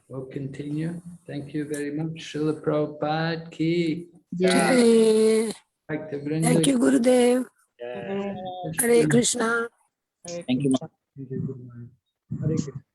We'll continue. Thank you very much. Srila Prabhupada ki. Jai. Back to Vrinda. Thank you, Gurudev. Hare Krishna. Thank you. Hare Krishna.